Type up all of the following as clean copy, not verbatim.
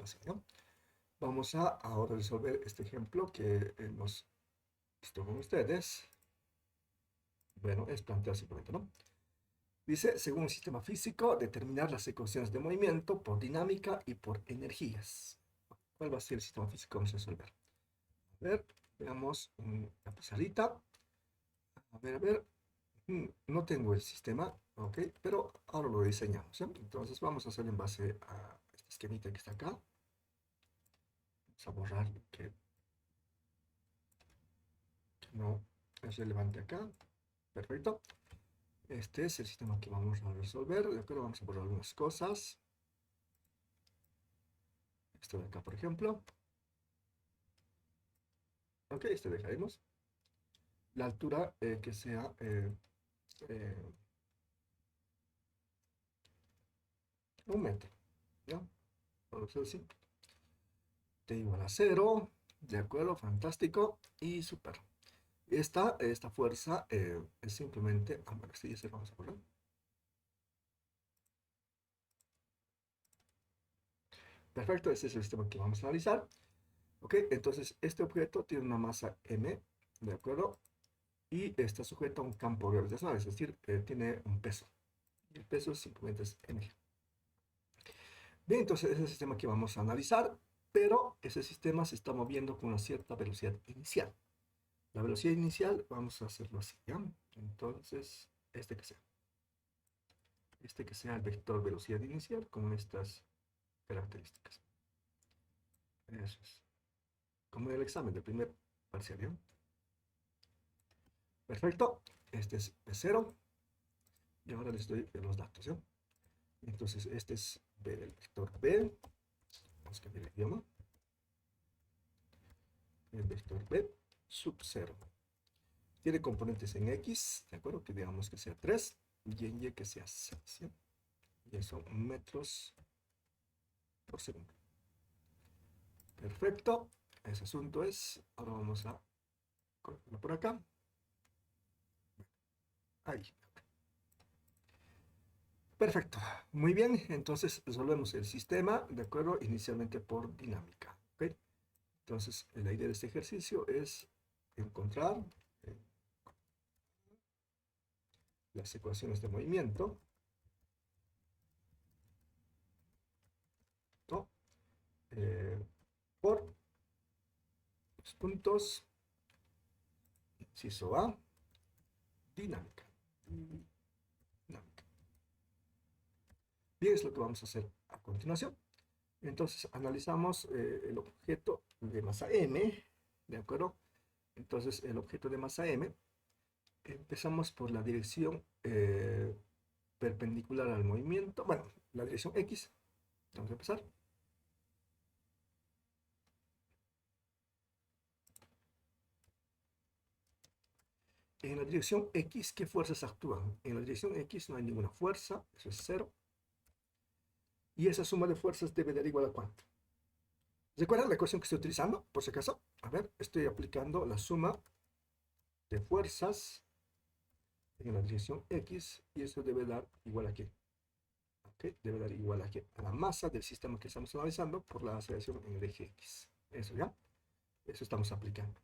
continuación, ¿no? Vamos a ahora resolver este ejemplo que hemos visto con ustedes. Bueno, es plantear simplemente, ¿no? Dice, según un sistema físico, determinar las ecuaciones de movimiento por dinámica y por energías. ¿Cuál va a ser el sistema físico que vamos a resolver? A ver, veamos la pizarrita. A ver. No tengo el sistema, ok, pero ahora lo diseñamos, ¿sí? Entonces vamos a hacer en base a este esquemita que está acá. Vamos a borrar que no es relevante acá. Perfecto. Este es el sistema que vamos a resolver. De acuerdo, vamos a borrar algunas cosas. Esto de acá, por ejemplo. Ok, este dejaremos. La altura que sea eh, 1 metro, ¿no? Vamos a decir t igual a 0. De acuerdo, fantástico y super. Esta fuerza es simplemente, bueno, sí, ese vamos a poner. Perfecto, ese es el sistema que vamos a analizar. Ok, entonces este objeto tiene una masa m, ¿de acuerdo? Y está sujeto a un campo gravitacional, es decir, tiene un peso. Y el peso simplemente es mg. Bien, entonces ese es el sistema que vamos a analizar, pero ese sistema se está moviendo con una cierta velocidad inicial. La velocidad inicial, vamos a hacerlo así, ¿ya? Entonces, este que sea el vector velocidad inicial con estas características. Eso es. Como en el examen del primer parcial, ¿no? Perfecto. Este es B0. Y ahora les doy los datos, ¿no? Entonces, este es B del vector B. Vamos a cambiar el idioma. El vector B sub 0. Tiene componentes en X, ¿de acuerdo? Que digamos que sea 3. Y en Y que sea 6, ¿sí? Y eso metros por segundo. Perfecto. Ese asunto es. Ahora vamos a colocarlo por acá. Ahí. Perfecto, muy bien, entonces resolvemos el sistema, de acuerdo, inicialmente por dinámica, ¿ok? Entonces, la idea de este ejercicio es encontrar las ecuaciones de movimiento, ¿no? Eh, por los puntos, inciso A, dinámica. Dinámica. Bien, es lo que vamos a hacer a continuación. Entonces, analizamos el objeto de masa M, ¿de acuerdo? Entonces, el objeto de masa M, empezamos por la dirección perpendicular al movimiento, bueno, la dirección X, vamos a empezar. En la dirección X, ¿qué fuerzas actúan? En la dirección X no hay ninguna fuerza, eso es 0. Y esa suma de fuerzas debe dar igual a ¿cuánto? ¿Recuerdan la ecuación que estoy utilizando? Por si acaso, a ver, estoy aplicando la suma de fuerzas en la dirección X y eso debe dar igual a ¿qué? ¿Okay? Debe dar igual a ¿qué? A la masa del sistema que estamos analizando por la aceleración en el eje X. Eso ya, eso estamos aplicando.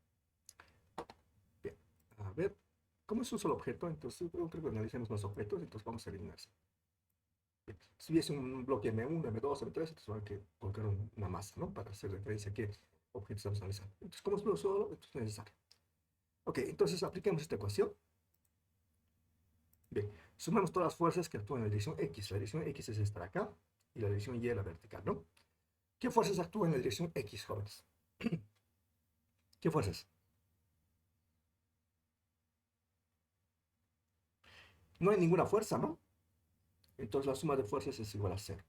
Bien, a ver, como es un solo objeto, entonces creo que analicemos los objetos, entonces vamos a eliminarse. Bien, si hubiese un bloque M1, M2, M3, entonces hay que colocar una masa, ¿no? Para hacer referencia a qué objeto estamos analizando. Entonces, como es uno solo, esto es necesario. Ok, entonces apliquemos esta ecuación. Bien, sumamos todas las fuerzas que actúan en la dirección X. La dirección X es esta de acá, y la dirección Y es la vertical, ¿no? ¿Qué fuerzas actúan en la dirección X, jóvenes? ¿Qué fuerzas? No hay ninguna fuerza, ¿no? Entonces la suma de fuerzas es igual a 0.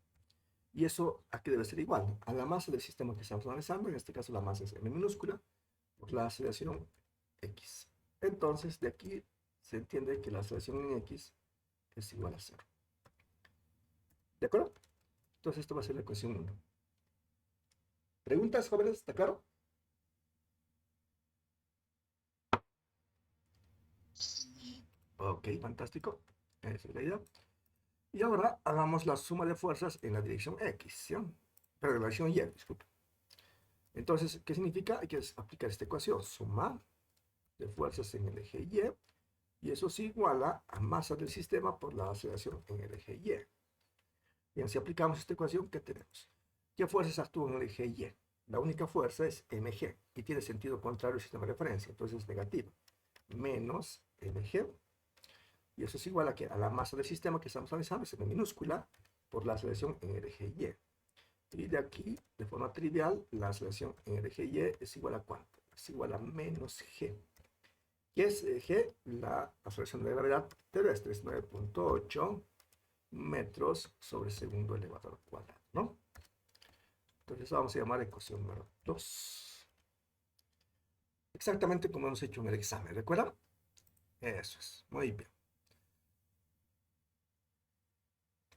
¿Y eso a qué debe ser igual? A la masa del sistema que estamos analizando, en este caso la masa es m minúscula, por la aceleración x. Entonces, de aquí se entiende que la aceleración en x es igual a 0. ¿De acuerdo? Entonces, esto va a ser la ecuación 1. ¿Preguntas, jóvenes? ¿Está claro? Ok, fantástico. Esa es la idea. Y ahora hagamos la suma de fuerzas en la dirección x, ¿sí? pero en la dirección y, disculpe. Entonces, ¿qué significa? Hay que aplicar esta ecuación, suma de fuerzas en el eje y eso se iguala a masa del sistema por la aceleración en el eje Y. Bien, si aplicamos esta ecuación, ¿qué tenemos? ¿Qué fuerzas actúan en el eje Y? La única fuerza es mg, y tiene sentido contrario al sistema de referencia, entonces es negativa, menos mg, y eso es igual a, a la masa del sistema que estamos analizando, es m minúscula, por la aceleración en el eje Y. Y de aquí, de forma trivial, la aceleración en el eje Y es igual a ¿cuánto? Es igual a menos g. ¿Qué es g? La aceleración de gravedad terrestre es 9.8 metros sobre segundo elevado al cuadrado, ¿no? Entonces vamos a llamar ecuación número 2. Exactamente como hemos hecho en el examen, ¿recuerdan? Eso es, muy bien.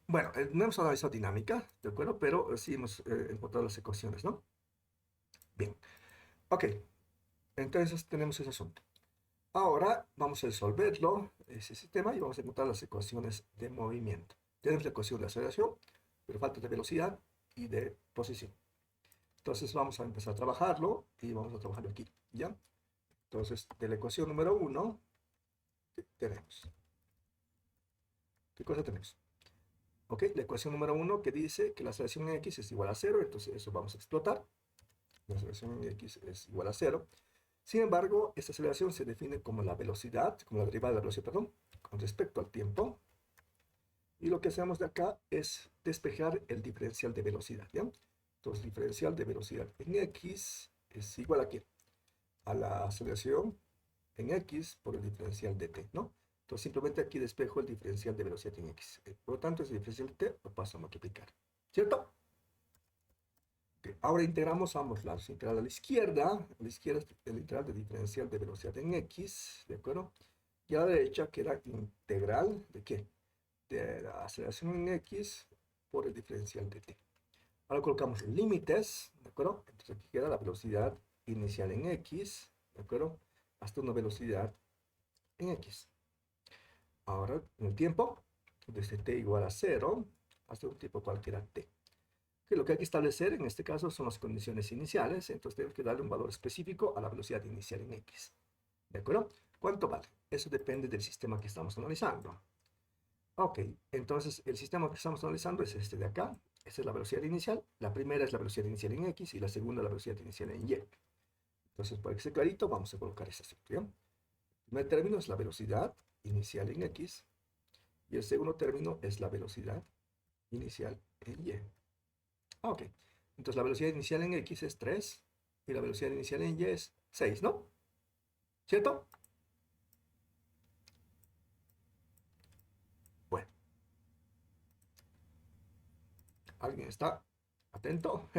Bueno, no hemos analizado dinámica, ¿de acuerdo? Pero sí hemos encontrado las ecuaciones, ¿no? Bien, ok. Entonces tenemos ese asunto. Ahora vamos a resolverlo, ese sistema, y vamos a encontrar las ecuaciones de movimiento. Tenemos la ecuación de aceleración, pero falta de velocidad y de posición. Entonces vamos a empezar a trabajarlo y vamos a trabajarlo aquí, ¿ya? Entonces, de la ecuación número 1, tenemos. ¿Qué cosa tenemos? Ok, la ecuación número 1 que dice que la aceleración en x es igual a 0, entonces eso vamos a explotar. La aceleración en x es igual a 0. Sin embargo, esta aceleración se define como la velocidad, como la derivada de la velocidad, perdón, con respecto al tiempo. Y lo que hacemos de acá es despejar el diferencial de velocidad, ¿ya? Entonces, diferencial de velocidad en x es igual a ¿qué? A la aceleración en x por el diferencial de t, ¿no? Entonces, simplemente aquí despejo el diferencial de velocidad en x. Por lo tanto, ese diferencial de t lo paso a multiplicar, ¿cierto? Okay. Ahora integramos ambos lados. Integral a la izquierda es el integral de diferencial de velocidad en x, ¿de acuerdo? Y a la derecha queda integral ¿de qué? De la aceleración en x por el diferencial de t. Ahora colocamos límites, ¿de acuerdo? Entonces aquí queda la velocidad inicial en x, ¿de acuerdo? Hasta una velocidad en x. Ahora, en el tiempo, desde t igual a 0 hasta un tiempo cualquiera t. Que lo que hay que establecer en este caso son las condiciones iniciales, entonces tenemos que darle un valor específico a la velocidad inicial en x. ¿De acuerdo? ¿Cuánto vale? Eso depende del sistema que estamos analizando. Ok, entonces el sistema que estamos analizando es este de acá. Esta es la velocidad inicial. La primera es la velocidad inicial en x y la segunda la velocidad inicial en y. Entonces, para que esté clarito, vamos a colocar esta sección. El primer término es la velocidad inicial en x y el segundo término es la velocidad inicial en y. Ok, entonces la velocidad inicial en x es 3 y la velocidad inicial en y es 6, ¿no? ¿Cierto? Bueno, ¿alguien está atento?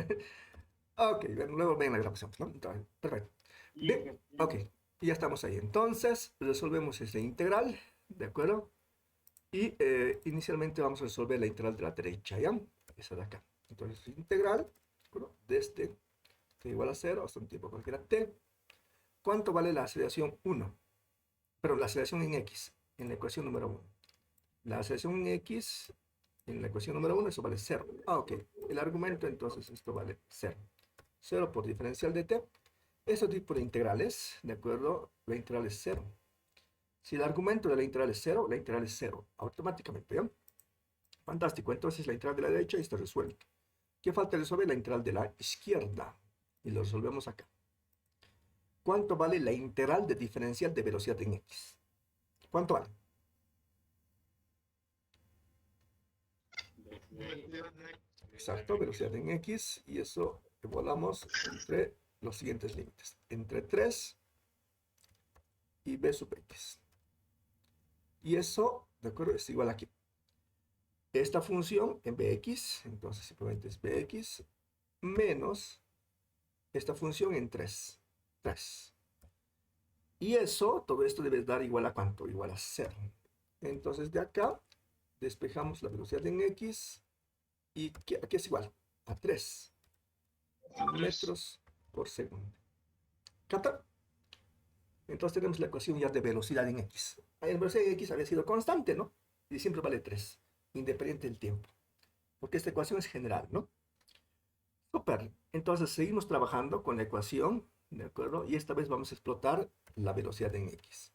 Ok, bueno, luego ven la grabación, ¿no? Entonces, perfecto. Bien, ok, y ya estamos ahí. Entonces, resolvemos esta integral, ¿de acuerdo? Y inicialmente vamos a resolver la integral de la derecha, ¿ya? Esa de acá. Entonces, integral, ¿de acuerdo? Desde t igual a 0 hasta un tiempo cualquiera t. ¿Cuánto vale la aceleración 1? Pero la aceleración en x, en la ecuación número 1. La aceleración en x, en la ecuación número 1, eso vale 0. Ah, ok. El argumento, entonces, esto vale 0. 0 por diferencial de t. Este tipo de integrales, ¿de acuerdo? La integral es 0. Si el argumento de la integral es 0, la integral es 0, automáticamente, ¿ya? Fantástico, entonces la integral de la derecha está resuelta. ¿Qué falta resolver? La integral de la izquierda. Y lo resolvemos acá. ¿Cuánto vale la integral de diferencial de velocidad en x? ¿Cuánto vale? Exacto, velocidad en x, y eso evaluamos entre los siguientes límites. Entre 3 y b sub x. Y eso, ¿de acuerdo? Es igual aquí. Esta función en bx, entonces simplemente es bx, menos esta función en 3. 3. Y eso, todo esto debe dar igual a ¿cuánto? Igual a 0. Entonces de acá despejamos la velocidad en x y aquí es igual a 3 metros por segundo. ¿Capta? Entonces tenemos la ecuación ya de velocidad en x. La velocidad en x había sido constante, ¿no? Y siempre vale 3, independiente del tiempo. Porque esta ecuación es general, ¿no? Super. Entonces seguimos trabajando con la ecuación, ¿de acuerdo? Y esta vez vamos a explotar la velocidad en x.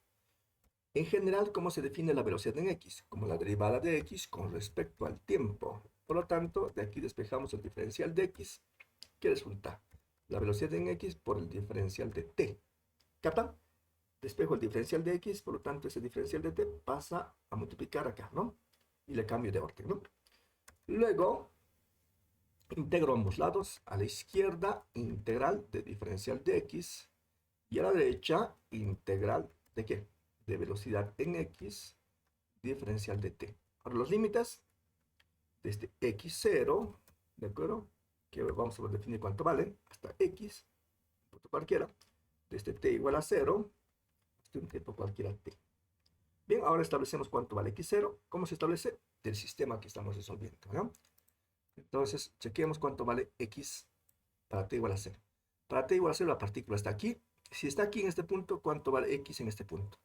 En general, ¿cómo se define la velocidad en x? Como la derivada de x con respecto al tiempo. Por lo tanto, de aquí despejamos el diferencial de x, que resulta la velocidad en x por el diferencial de t. ¿Captan? Despejo el diferencial de x, por lo tanto, ese diferencial de t pasa a multiplicar acá, ¿no? Y le cambio de orden, ¿no? Luego, integro ambos lados. A la izquierda, integral de diferencial de x. Y a la derecha, integral de ¿qué? De velocidad en x, diferencial de t. Ahora los límites, desde x0, ¿de acuerdo? Que vamos a definir cuánto vale, hasta x, punto cualquiera, desde t igual a 0, hasta un tiempo cualquiera t. Bien, ahora establecemos cuánto vale x0. ¿Cómo se establece? Del sistema que estamos resolviendo, ¿no? Entonces, chequeemos cuánto vale x para t igual a 0. Para t igual a 0, la partícula está aquí. Si está aquí en este punto, ¿cuánto vale x en este punto?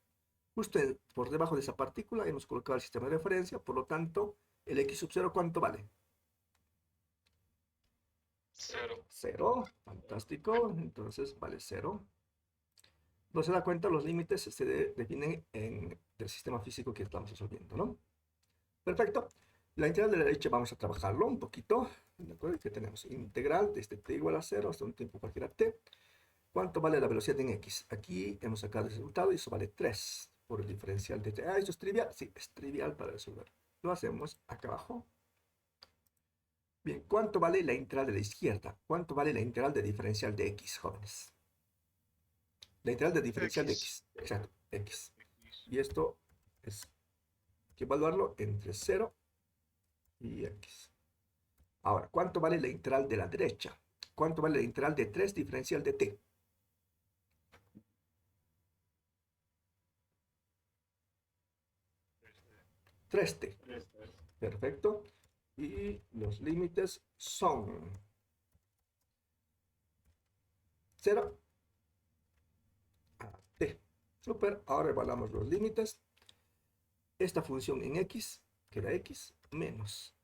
Justo por debajo de esa partícula hemos colocado el sistema de referencia, por lo tanto, el x sub 0, ¿cuánto vale? 0. 0, fantástico, entonces vale 0. No se da cuenta, los límites se definen en el sistema físico que estamos resolviendo, ¿no? Perfecto. La integral de la derecha vamos a trabajarlo un poquito, ¿de acuerdo? Que tenemos integral desde t igual a 0 hasta un tiempo cualquiera t. ¿Cuánto vale la velocidad en x? Aquí hemos sacado el resultado y eso vale 3 por el diferencial de t. Ah, ¿eso es trivial? Sí, es trivial para resolver. Lo hacemos acá abajo. Bien, ¿cuánto vale la integral de la izquierda? ¿Cuánto vale la integral de diferencial de x, jóvenes? La integral de diferencial de X. x, exacto, x. Y esto es, hay que evaluarlo entre 0 y x. Ahora, ¿cuánto vale la integral de la derecha? ¿Cuánto vale la integral de 3 diferencial de t? 3t. Perfecto. Y los límites son 0 a t. Super. Ahora evaluamos los límites. Esta función en x queda x menos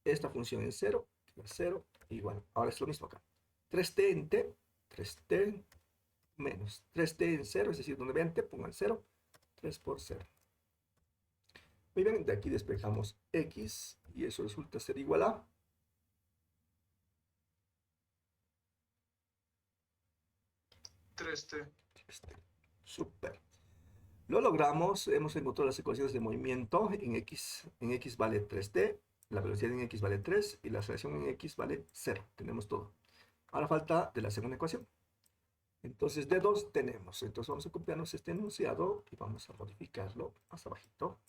esta función en 0 queda 0 igual. Ahora es lo mismo acá. 3t en t, 3t menos 3t en 0, es decir, donde vean t pongan 0, 3 por 0. Muy bien, de aquí despejamos x y eso resulta ser igual a 3T. super. Lo logramos, hemos encontrado las ecuaciones de movimiento en x vale 3t, la velocidad en x vale 3 y la aceleración en x vale 0. Tenemos todo. Ahora falta de la segunda ecuación. Entonces, D2 tenemos. Entonces vamos a copiarnos este enunciado y vamos a modificarlo más abajito.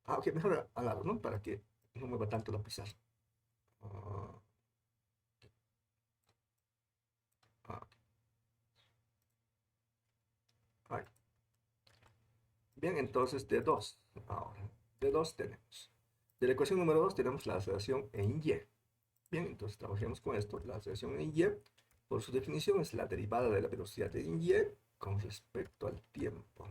Ah, ok, mejor al lado, ¿no? Para que no mueva tanto la pizarra. Ah, ah, ahí. Bien, entonces D2. Ahora, D2 tenemos. De la ecuación número 2 tenemos la aceleración en Y. Bien, entonces trabajemos con esto. La aceleración en Y, por su definición, es la derivada de la velocidad en Y con respecto al tiempo.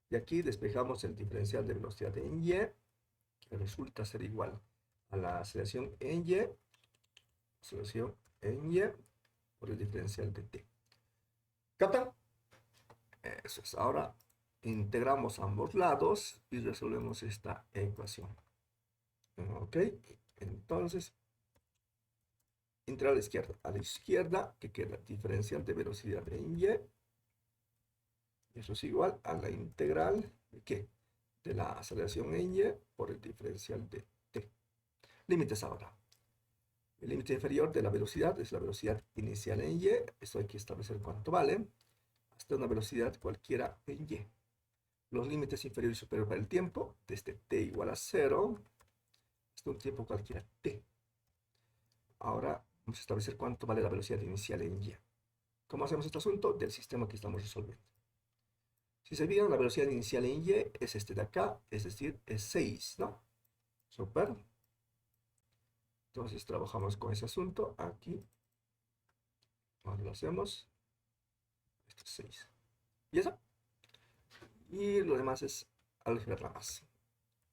Y aquí despejamos el diferencial de velocidad en Y, que resulta ser igual a la aceleración en Y por el diferencial de t. ¿Captan? Eso es. Ahora integramos ambos lados y resolvemos esta ecuación. Ok, entonces, integral a la izquierda. A la izquierda, que queda diferencial de velocidad en y. Eso es igual a la integral de ¿qué? De la aceleración en y por el diferencial de t. Límites ahora. El límite inferior de la velocidad es la velocidad inicial en y. Eso hay que establecer cuánto vale. Hasta una velocidad cualquiera en y. Los límites inferior y superior para el tiempo, desde t igual a 0 hasta un tiempo cualquiera t. Ahora vamos a establecer cuánto vale la velocidad inicial en y. ¿Cómo hacemos este asunto? Del sistema que estamos resolviendo. Si se fijan, la velocidad inicial en y es este de acá, es decir, es 6, ¿no? Super. Entonces trabajamos con ese asunto aquí. Ahora lo hacemos. Esto es 6. ¿Y eso? Y lo demás es álgebra nada más.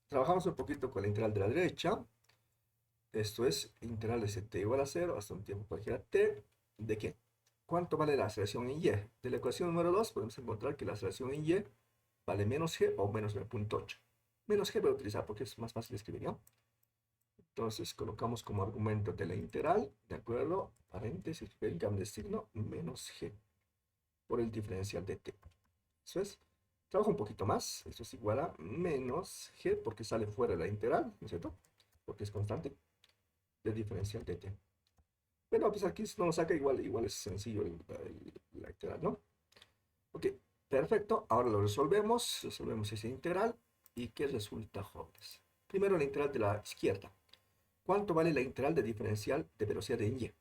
Trabajamos un poquito con la integral de la derecha. Esto es integral de t igual a 0 hasta un tiempo cualquiera t. ¿De qué? ¿Cuánto vale la aceleración en y? De la ecuación número 2 podemos encontrar que la aceleración en y vale menos g o menos 9.8. Menos g voy a utilizar porque es más fácil de escribir, ¿no? Entonces colocamos como argumento de la integral, ¿de acuerdo? Paréntesis, el cambio de signo, menos g por el diferencial de t. Eso es. Trabajo un poquito más. Esto es igual a menos g porque sale fuera de la integral, ¿no es cierto? Porque es constante del diferencial de t. Bueno, pues aquí no lo saca, igual es sencillo la integral, ¿no? Ok, perfecto. Ahora lo resolvemos. Resolvemos esa integral. ¿Y qué resulta, jóvenes? Primero la integral de la izquierda. ¿Cuánto vale la integral de diferencial de velocidad en y?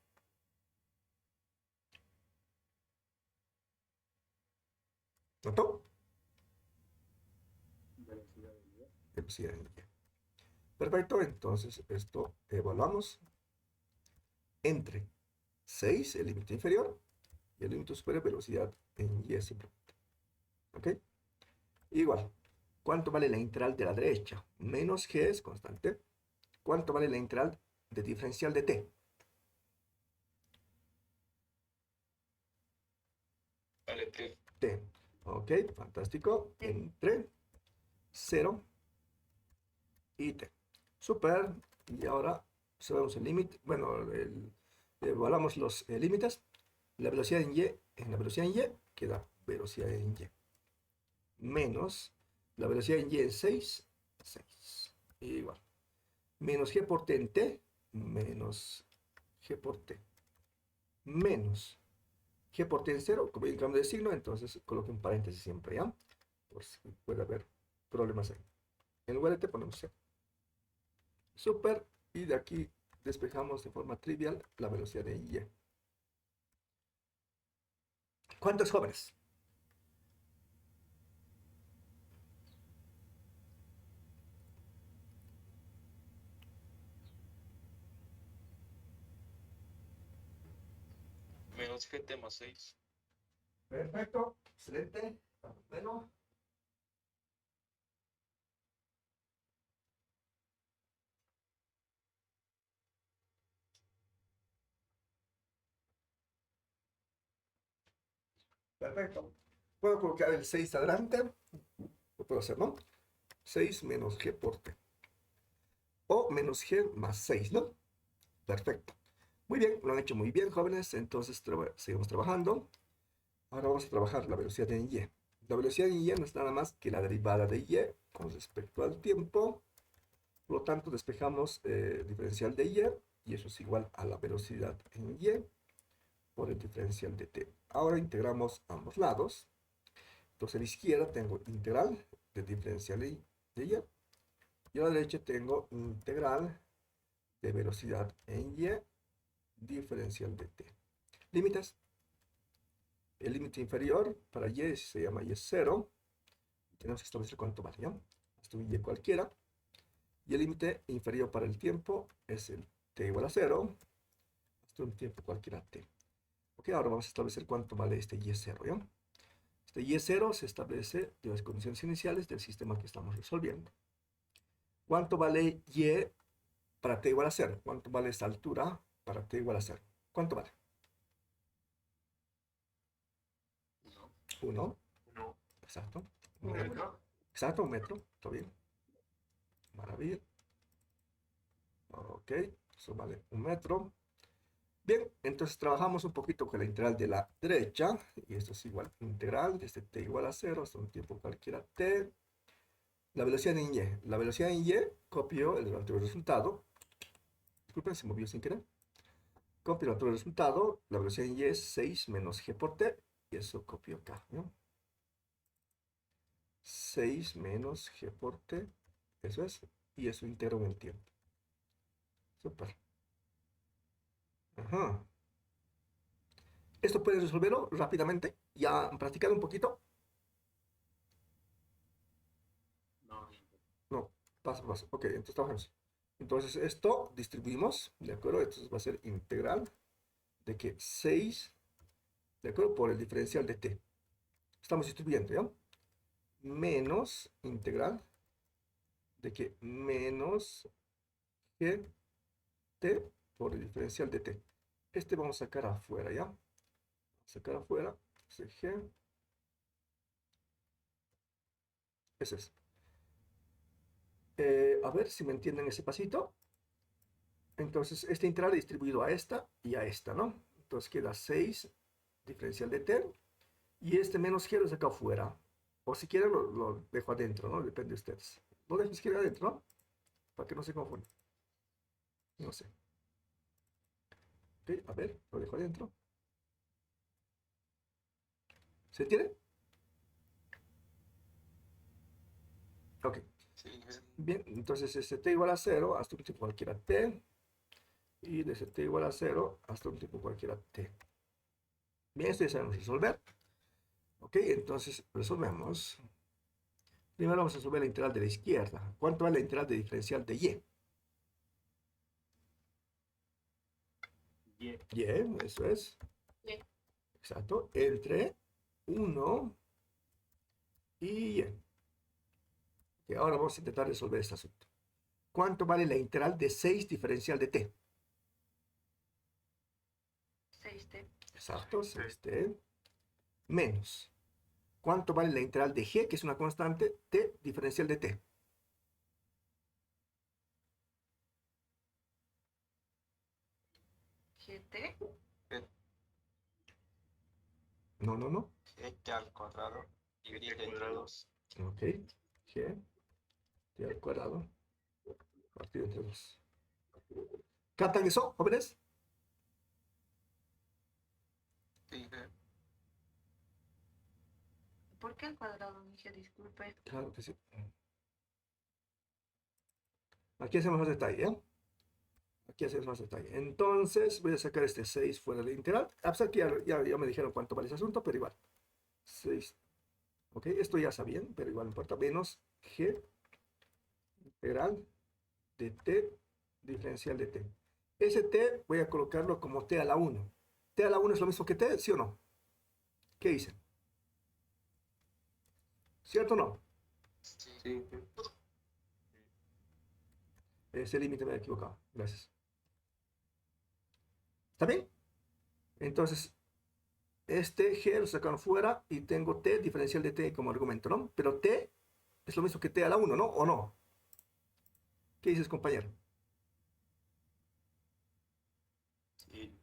¿Notó? Velocidad en y. Perfecto, entonces esto evaluamos entre 6, el límite inferior, y el límite superior, velocidad en y simplemente. ¿Ok? Igual, ¿cuánto vale la integral de la derecha? Menos g es constante. ¿Cuánto vale la integral de diferencial de t? Vale, T. T. Ok, fantástico. Entre 0 y t. Super. Y ahora sabemos el límite. Bueno, evaluamos los límites. La velocidad en y, queda velocidad en y. Menos la velocidad en y en 6, 6. Igual. Menos g por t en t, menos g por t. Menos g por t en 0, como hay un cambio de signo, entonces coloque un paréntesis siempre, ¿ya? Por si puede haber problemas ahí. En lugar de t ponemos 0. Super, y de aquí despejamos de forma trivial la velocidad de y. ¿Cuántos jóvenes? Menos GT más 6. Perfecto, excelente. Bueno, perfecto. Puedo colocar el 6 adelante. Lo puedo hacer, ¿no? 6 menos g por t. O menos g más 6, ¿no? Perfecto. Muy bien, lo han hecho muy bien, jóvenes. Entonces seguimos trabajando. Ahora vamos a trabajar la velocidad en y. La velocidad en y no es nada más que la derivada de y con respecto al tiempo. Por lo tanto, despejamos diferencial de y eso es igual a la velocidad en y por el diferencial de t. Ahora integramos ambos lados. Entonces a la izquierda tengo integral de diferencial de y a la derecha tengo integral de velocidad en y diferencial de t. Límites. El límite inferior para y se llama y es 0. Tenemos que establecer cuánto vale, ¿ya? Hasta un y cualquiera. Y el límite inferior para el tiempo es el t igual a 0 hasta un tiempo cualquiera t. Ok, ahora vamos a establecer cuánto vale este y es 0, ¿ya? Este y es 0 se establece de las condiciones iniciales del sistema que estamos resolviendo. ¿Cuánto vale y para t igual a 0? ¿Cuánto vale esta altura para t igual a 0? ¿Cuánto vale? 1. 1. 1. Exacto. Un metro. Exacto, un metro. ¿Está bien? Maravilla. Ok, eso vale un metro. Bien, entonces trabajamos un poquito con la integral de la derecha, y esto es igual integral desde t igual a 0 hasta un tiempo cualquiera t. La velocidad en y. La velocidad en y, copio el anterior resultado. Disculpen, se movió sin querer. Copio el anterior resultado. La velocidad en y es 6 menos g por t, y eso copio acá, ¿no? 6 menos g por t, eso es, y eso integro en el tiempo. Super. Ajá. Esto puedes resolverlo rápidamente. Ya han practicado un poquito. No. No, paso a paso. Ok, entonces trabajamos. Entonces esto distribuimos, ¿de acuerdo? Entonces va a ser integral de que 6, ¿de acuerdo? Por el diferencial de t. Estamos distribuyendo, ¿ya? Menos integral de que menos g t por el diferencial de t. Este vamos a sacar afuera, ¿ya? Sacar afuera, ese g. Ese es. A ver si me entienden ese pasito. Entonces, este integral es distribuido a esta y a esta, ¿no? Entonces queda 6 diferencial de t. Y este menos g lo saco afuera. O si quieren lo dejo adentro, ¿no? Depende de ustedes. Lo dejo si quieren adentro, ¿no? Para que no se confunda. No sé. Ok, a ver, lo dejo adentro. ¿Se entiende? Ok. Sí, Bien, entonces este t igual a 0 hasta un tipo cualquiera t. Y de ese t igual a 0 hasta un tipo cualquiera t. Bien, esto ya sabemos resolver. Ok, entonces resolvemos. Primero vamos a resolver la integral de la izquierda. ¿Cuánto vale la integral de diferencial de y? Y. Y, eso es. Y. Exacto. Entre 1 y y. Y ahora vamos a intentar resolver este asunto. ¿Cuánto vale la integral de 6 diferencial de t? 6t. Exacto, 6t. Menos. ¿Cuánto vale la integral de g, que es una constante, t diferencial de t? Gt. No, no, no. G al cuadrado dividido entre 2. Ok. G, t al cuadrado, partido entre 2. ¿Captan eso, jóvenes? Sí, ¿Por qué al cuadrado, Mije? Disculpe. Claro que sí. Aquí hacemos más detalle, ¿eh? Aquí hacemos más detalle. Entonces, voy a sacar este 6 fuera de la integral. A pesar que ya me dijeron cuánto vale ese asunto, pero igual. 6. Ok, esto ya sabían, pero igual no importa. Menos g integral de t diferencial de t. Ese t voy a colocarlo como t a la 1. ¿T a la 1 es lo mismo que t? ¿Sí o no? ¿Qué dicen? ¿Cierto o no? sí. Ese límite me he equivocado. Gracias. ¿Está bien? Entonces, este g lo sacaron fuera y tengo t diferencial de t como argumento, ¿no? Pero t es lo mismo que t a la 1, ¿no? ¿O no? ¿Qué dices, compañero? Sí.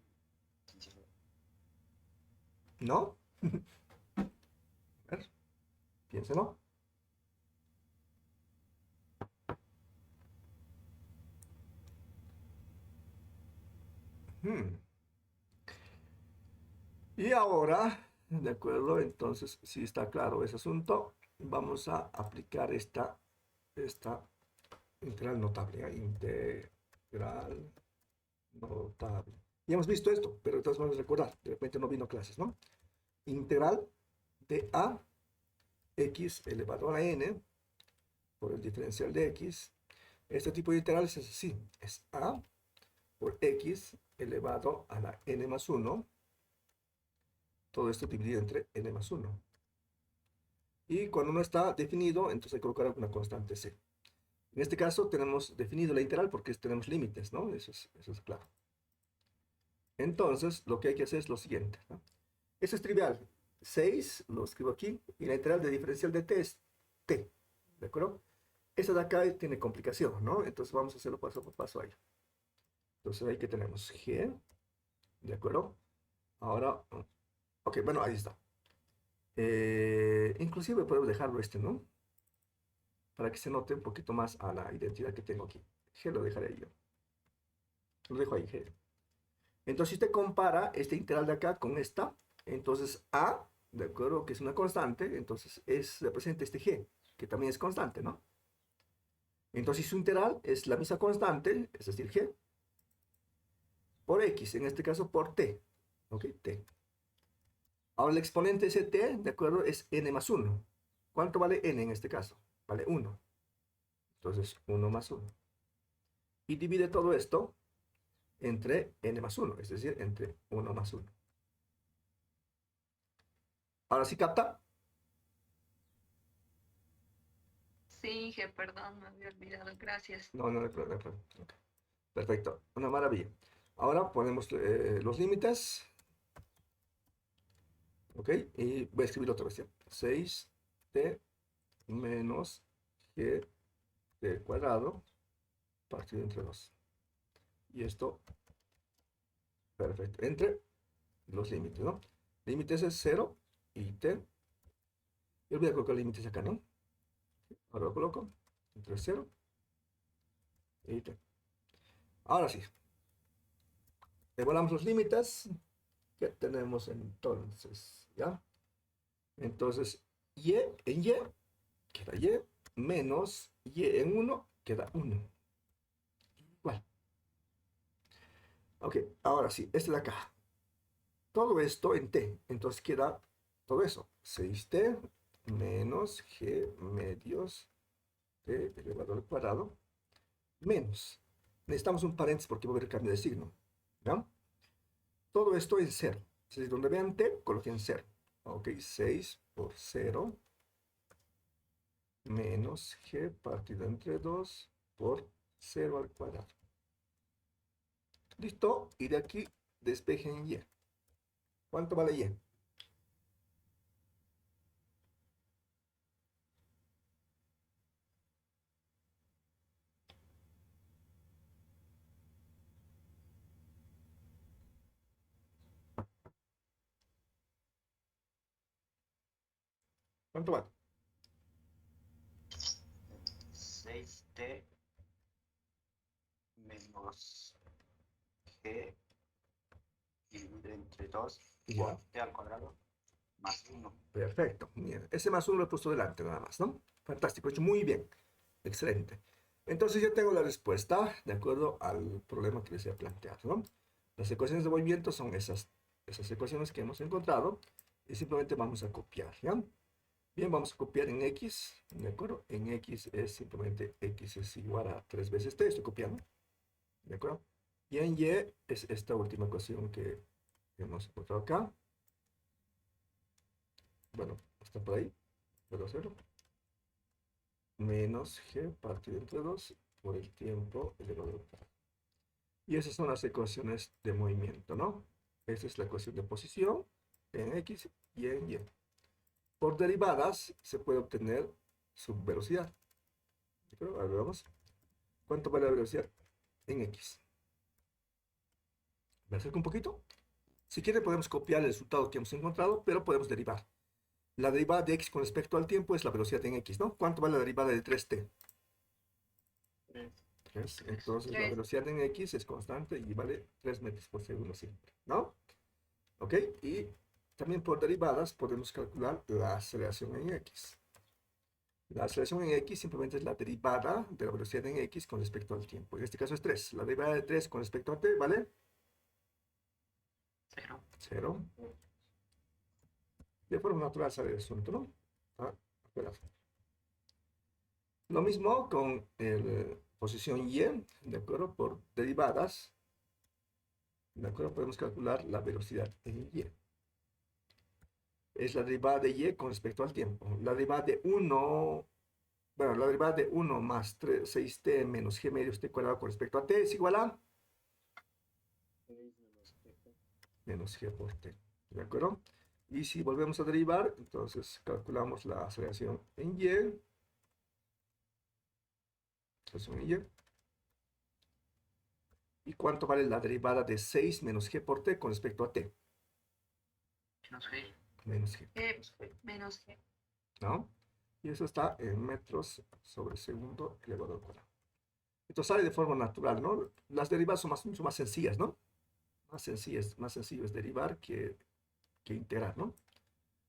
¿No? A ver, piénselo. Hmm. Y ahora, de acuerdo, entonces, si está claro ese asunto, vamos a aplicar esta integral notable, ¿eh? Integral notable. Ya hemos visto esto, pero entonces vamos a recordar, de repente no vino a clases, ¿no? Integral de a x elevado a la n por el diferencial de x. Este tipo de integrales es así, es a por x elevado a la n más 1, todo esto dividido entre n más 1. Y cuando no está definido, entonces hay que colocar una constante c. En este caso tenemos definido la integral porque tenemos límites, ¿no? Eso es claro. Entonces, lo que hay que hacer es lo siguiente, ¿no? Eso es trivial. 6, lo escribo aquí, y la integral de diferencial de t es t, ¿de acuerdo? Esa de acá tiene complicación, ¿no? Entonces vamos a hacerlo paso por paso ahí. Entonces ahí que tenemos g, ¿de acuerdo? Ahora, ok, bueno, ahí está. Inclusive podemos dejarlo este, ¿no? Para que se note un poquito más a la identidad que tengo aquí. G lo dejaré yo. Lo dejo ahí, G. Entonces, si usted compara este integral de acá con esta, entonces A, de acuerdo, que es una constante, entonces representa este G, que también es constante, ¿no? Entonces, si su integral es la misma constante, es decir, G, por X, en este caso por T, ¿ok? T. Ahora, el exponente de ese T, de acuerdo, es N más 1. ¿Cuánto vale N en este caso? Vale 1. Entonces, 1 más 1. Y divide todo esto entre N más 1, es decir, entre 1 más 1. Ahora sí capta. Sí, Inge, perdón, me había olvidado. Gracias. No, no hay problema. No hay problema. Ok. Perfecto, una maravilla. Ahora ponemos los límites. ¿Ok? Y voy a escribir otra vez. 6t menos g t cuadrado partido entre 2. Y esto, perfecto, entre los límites, ¿no? Límites es 0 y t. Yo voy a colocar límites acá, ¿no? Ahora lo coloco entre 0 y t. Ahora sí, evaluamos los límites que tenemos entonces, ¿ya? Entonces, y en y queda y menos y en 1 queda 1. Igual. Ok, ahora sí, esta de acá. Todo esto en t, entonces queda todo eso. 6t menos g medios t elevado al cuadrado menos. Necesitamos un paréntesis porque va a haber cambio de signo. ¿Ya? Todo esto en 0. Entonces, donde vean t, coloquen 0. Ok, 6 por 0 menos g partido entre 2 por 0 al cuadrado. ¿Listo? Y de aquí despejen y. ¿Cuánto vale y? ¿Cuánto vale? 6t menos g dividido entre 2 Ya. por t al cuadrado más 1. Perfecto. Bien. Ese más 1 lo he puesto delante nada más, ¿no? Fantástico. Hecho muy bien. Excelente. Entonces ya tengo la respuesta de acuerdo al problema que les he planteado, ¿no? Las ecuaciones de movimiento son esas ecuaciones que hemos encontrado y simplemente vamos a copiar, ¿ya? Bien, vamos a copiar en x, ¿de acuerdo? En x es simplemente x es igual a 3 veces t, estoy copiando, ¿de acuerdo? Y en y es esta última ecuación que hemos encontrado acá. Bueno, está por ahí, puedo hacerlo. Menos g partido entre 2 por el tiempo elevado al cuadrado. Y esas son las ecuaciones de movimiento, ¿no? Esta es la ecuación de posición en x y en y. Por derivadas se puede obtener su velocidad. ¿De acuerdo? Ahora veamos. ¿Cuánto vale la velocidad en x? Me acerco un poquito. Si quiere podemos copiar el resultado que hemos encontrado, pero podemos derivar. La derivada de x con respecto al tiempo es la velocidad en x, ¿no? ¿Cuánto vale la derivada de 3t? 3. Entonces la 3. velocidad en x es constante y vale 3 metros por segundo siempre, ¿no? ¿Ok? Y también por derivadas podemos calcular la aceleración en x. La aceleración en x simplemente es la derivada de la velocidad en x con respecto al tiempo. En este caso es 3. La derivada de 3 con respecto a t, ¿vale? 0. 0. De forma natural sale el asunto, ¿no? Ah, espera. Lo mismo con la posición y, ¿de acuerdo? Por derivadas, ¿de acuerdo? Podemos calcular la velocidad en y. Es la derivada de y con respecto al tiempo. La derivada de 1, bueno, la derivada de 1 más 6t menos g medios t cuadrado con respecto a t es igual a menos g por t, ¿de acuerdo? Y si volvemos a derivar, entonces calculamos la aceleración en y. ¿Y cuánto vale la derivada de 6 menos g por t con respecto a t? Menos g. Menos g, Menos g. ¿no? Y eso está en metros sobre segundo elevado al cuadrado. Entonces sale de forma natural, ¿no? Las derivadas son mucho más sencillas, ¿no? Más sencillo es derivar que integrar, ¿no?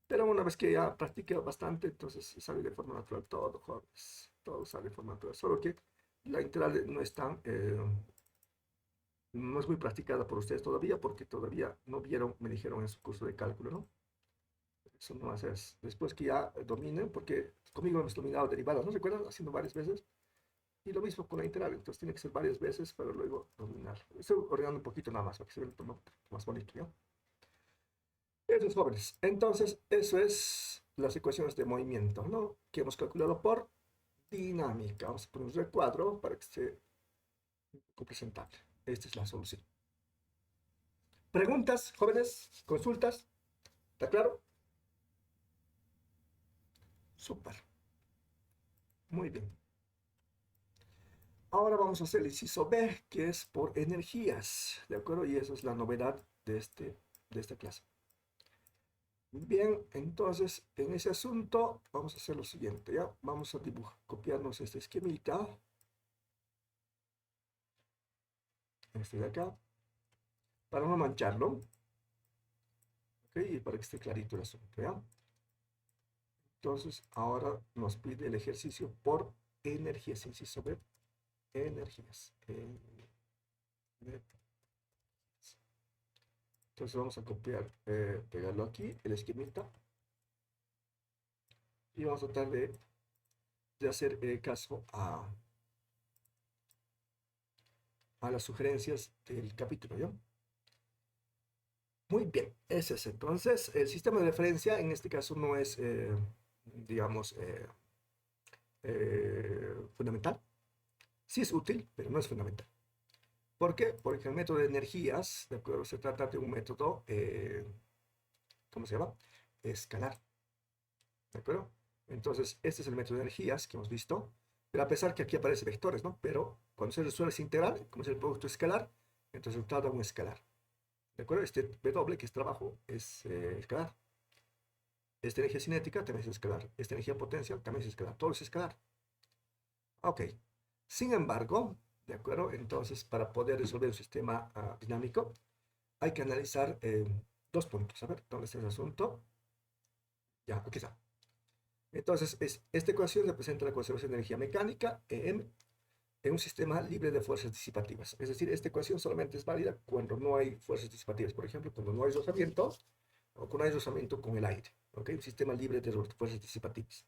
Pero una vez que ya practiqué bastante, entonces sale de forma natural todo, jóvenes. Todo sale de forma natural. Solo que la integral no es tan... no es muy practicada por ustedes todavía, porque todavía no vieron, me dijeron en su curso de cálculo, ¿no? Eso no haces. Después que ya dominen, porque conmigo hemos dominado derivadas, ¿no se acuerdan? Haciendo varias veces. Y lo mismo con la integral, entonces tiene que ser varias veces para luego dominar. Estoy ordenando un poquito nada más, para que se vea un poco más bonito, ¿ya? Eso es, jóvenes. Entonces, eso es las ecuaciones de movimiento, ¿no? Que hemos calculado por dinámica. Vamos a poner un recuadro para que se poco presentable. Esta es la solución. ¿Preguntas, jóvenes? ¿Consultas? ¿Está claro? Súper. Muy bien. Ahora vamos a hacer el inciso B, que es por energías, ¿de acuerdo? Y esa es la novedad de esta clase. Bien, entonces, en ese asunto vamos a hacer lo siguiente, ¿ya? Vamos a dibujar, copiarnos este esquemita. Este de acá. Para no mancharlo. ¿Ok? Y para que esté clarito el asunto, ¿ya? Entonces, ahora nos pide el ejercicio por energías, inciso B. Energías. Entonces vamos a copiar, pegarlo aquí, el esquemita. Y vamos a tratar de hacer caso a las sugerencias del capítulo, ¿ya? Muy bien, ese es entonces el sistema de referencia. En este caso no es, digamos, fundamental. Sí es útil, pero no es fundamental. ¿Por qué? Porque el método de energías, ¿de acuerdo? Se trata de un método, ¿cómo se llama? Escalar, ¿de acuerdo? Entonces, este es el método de energías que hemos visto, pero a pesar que aquí aparece vectores, ¿no? Pero cuando se resuelve ese integral, como es el producto escalar, entonces el resultado da un escalar, ¿de acuerdo? Este W, que es trabajo, es escalar. Esta energía cinética también es escalar. Esta energía potencial también es escalar. Todo es escalar. Ok. Sin embargo, ¿de acuerdo? Entonces, para poder resolver un sistema dinámico, hay que analizar dos puntos. A ver, ¿dónde está el asunto? Ya, aquí está. Entonces, esta ecuación representa la conservación de energía mecánica, EM, en un sistema libre de fuerzas disipativas. Es decir, esta ecuación solamente es válida cuando no hay fuerzas disipativas. Por ejemplo, cuando no hay rozamiento o cuando hay rozamiento con el aire. ¿Ok? Un sistema libre de fuerzas disipativas.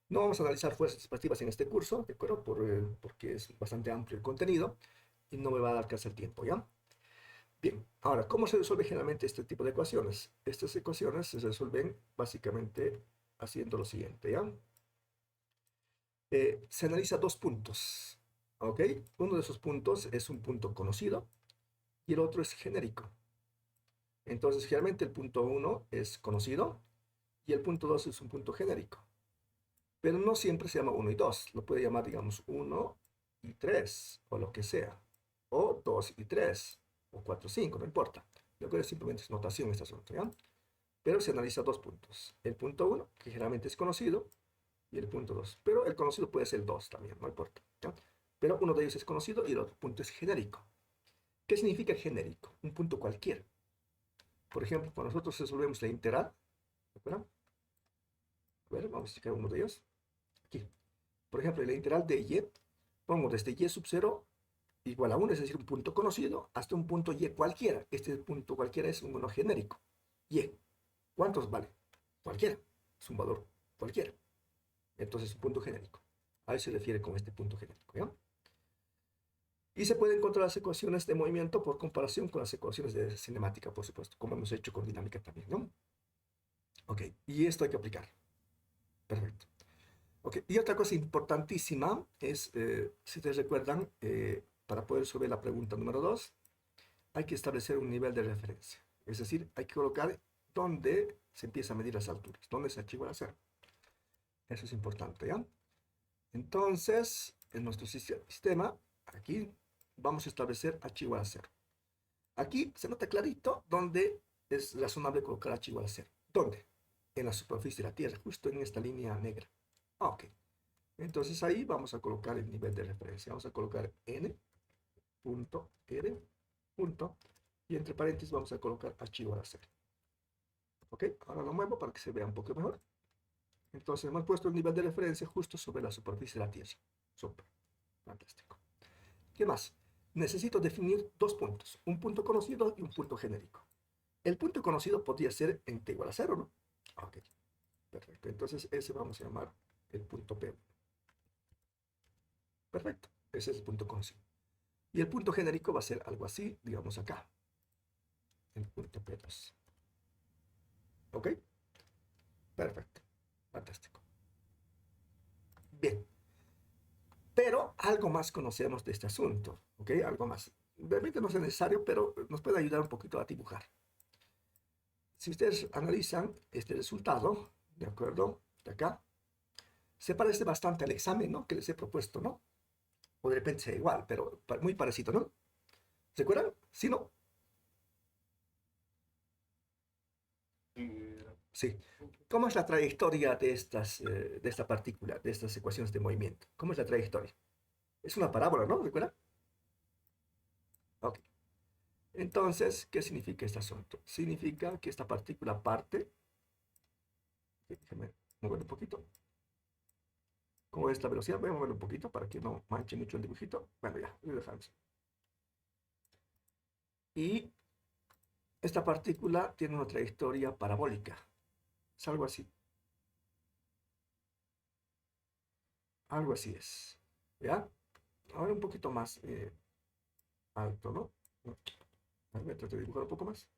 No vamos a analizar fuerzas disipativas en este curso, ¿de acuerdo? Porque es bastante amplio el contenido y no me va a dar casi el tiempo, ¿ya? Bien, ahora, ¿cómo se resuelve generalmente este tipo de ecuaciones? Estas ecuaciones se resuelven básicamente haciendo lo siguiente, ¿ya? Se analiza dos puntos, ¿ok? Uno de esos puntos es un punto conocido y el otro es genérico. Entonces, generalmente el punto 1 es conocido y el punto 2 es un punto genérico. Pero no siempre se llama 1 y 2. Lo puede llamar, digamos, 1 y 3, o lo que sea. O 2 y 3, o 4 y 5, no importa. Lo que simplemente es notación este asunto, ¿ya? Pero se analiza dos puntos. El punto 1, que generalmente es conocido, y el punto 2. Pero el conocido puede ser el 2 también, no importa, ¿ya? Pero uno de ellos es conocido y el otro punto es genérico. ¿Qué significa genérico? Un punto cualquiera. Por ejemplo, cuando nosotros resolvemos la integral, ¿de acuerdo? A ver, vamos a checar uno de ellos. Aquí. Por ejemplo, la integral de y, pongo desde y sub 0 igual a 1, es decir, un punto conocido, hasta un punto y cualquiera. Este punto cualquiera es un número genérico. Y, ¿cuántos vale? Cualquiera. Es un valor cualquiera. Entonces, un punto genérico. A eso se refiere con este punto genérico, ¿ya? Y se pueden encontrar las ecuaciones de movimiento por comparación con las ecuaciones de cinemática, por supuesto, como hemos hecho con dinámica también, ¿no? Ok, y esto hay que aplicar. Perfecto. Ok, y otra cosa importantísima es, si ustedes recuerdan, para poder resolver la pregunta número 2, hay que establecer un nivel de referencia. Es decir, hay que colocar dónde se empieza a medir las alturas, dónde se archiva la cero. Eso es importante, ¿ya? Entonces, en nuestro sistema, aquí, vamos a establecer h igual a 0. Aquí se nota clarito dónde es razonable colocar h igual a 0. ¿Dónde? En la superficie de la Tierra, justo en esta línea negra. Ok. Entonces ahí vamos a colocar el nivel de referencia. Vamos a colocar n punto r punto y entre paréntesis vamos a colocar h igual a 0. Ok, ahora lo muevo para que se vea un poco mejor. Entonces hemos puesto el nivel de referencia justo sobre la superficie de la Tierra. Súper, fantástico. ¿Qué más? Necesito definir dos puntos, un punto conocido y un punto genérico. El punto conocido podría ser en t igual a 0, ¿no? Ok, perfecto. Entonces ese vamos a llamar el punto P1. Perfecto, ese es el punto conocido. Y el punto genérico va a ser algo así, digamos acá. El punto P2. ¿Ok? Perfecto. Fantástico. Bien. Pero algo más conocemos de este asunto, ¿ok? Algo más. Realmente no es necesario, pero nos puede ayudar un poquito a dibujar. Si ustedes analizan este resultado, ¿de acuerdo? De acá, se parece bastante al examen, ¿no? Que les he propuesto, ¿no? O de repente sea igual, pero muy parecido, ¿no? ¿Se acuerdan? ¿Sí, no? Sí. ¿Cómo es la trayectoria de esta partícula, de estas ecuaciones de movimiento? ¿Cómo es la trayectoria? Es una parábola, ¿no? ¿Recuerdan? Ok. Entonces, ¿qué significa este asunto? Significa que esta partícula parte. Déjame mover un poquito. ¿Cómo es la velocidad? Voy a mover un poquito para que no manche mucho el dibujito. Bueno, ya, lo dejamos. Y esta partícula tiene una trayectoria parabólica. Es algo así. Algo así es. ¿Ya? Ahora un poquito más alto, ¿no? No. A ver, trato de dibujar un poco más.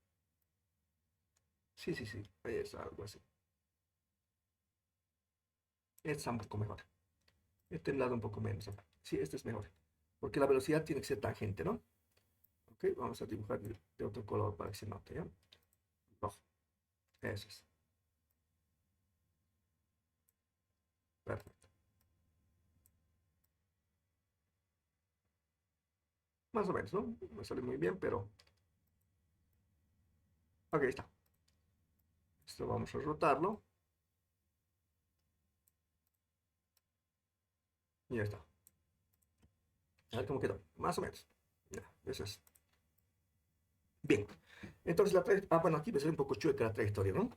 Sí, sí, sí. Ahí es algo así. Este está un poco mejor. Este lado un poco menos. Sí, este es mejor. Porque la velocidad tiene que ser tangente, ¿no? Ok, vamos a dibujar de otro color para que se note, ¿ya? Rojo. Eso es. Perfecto. Más o menos, ¿no? No sale muy bien, pero... Ok, está. Esto vamos a rotarlo. Y ya está. A ver cómo quedó. Más o menos. Ya, eso es. Bien. Entonces bueno, aquí me sale un poco chueca la trayectoria, ¿no?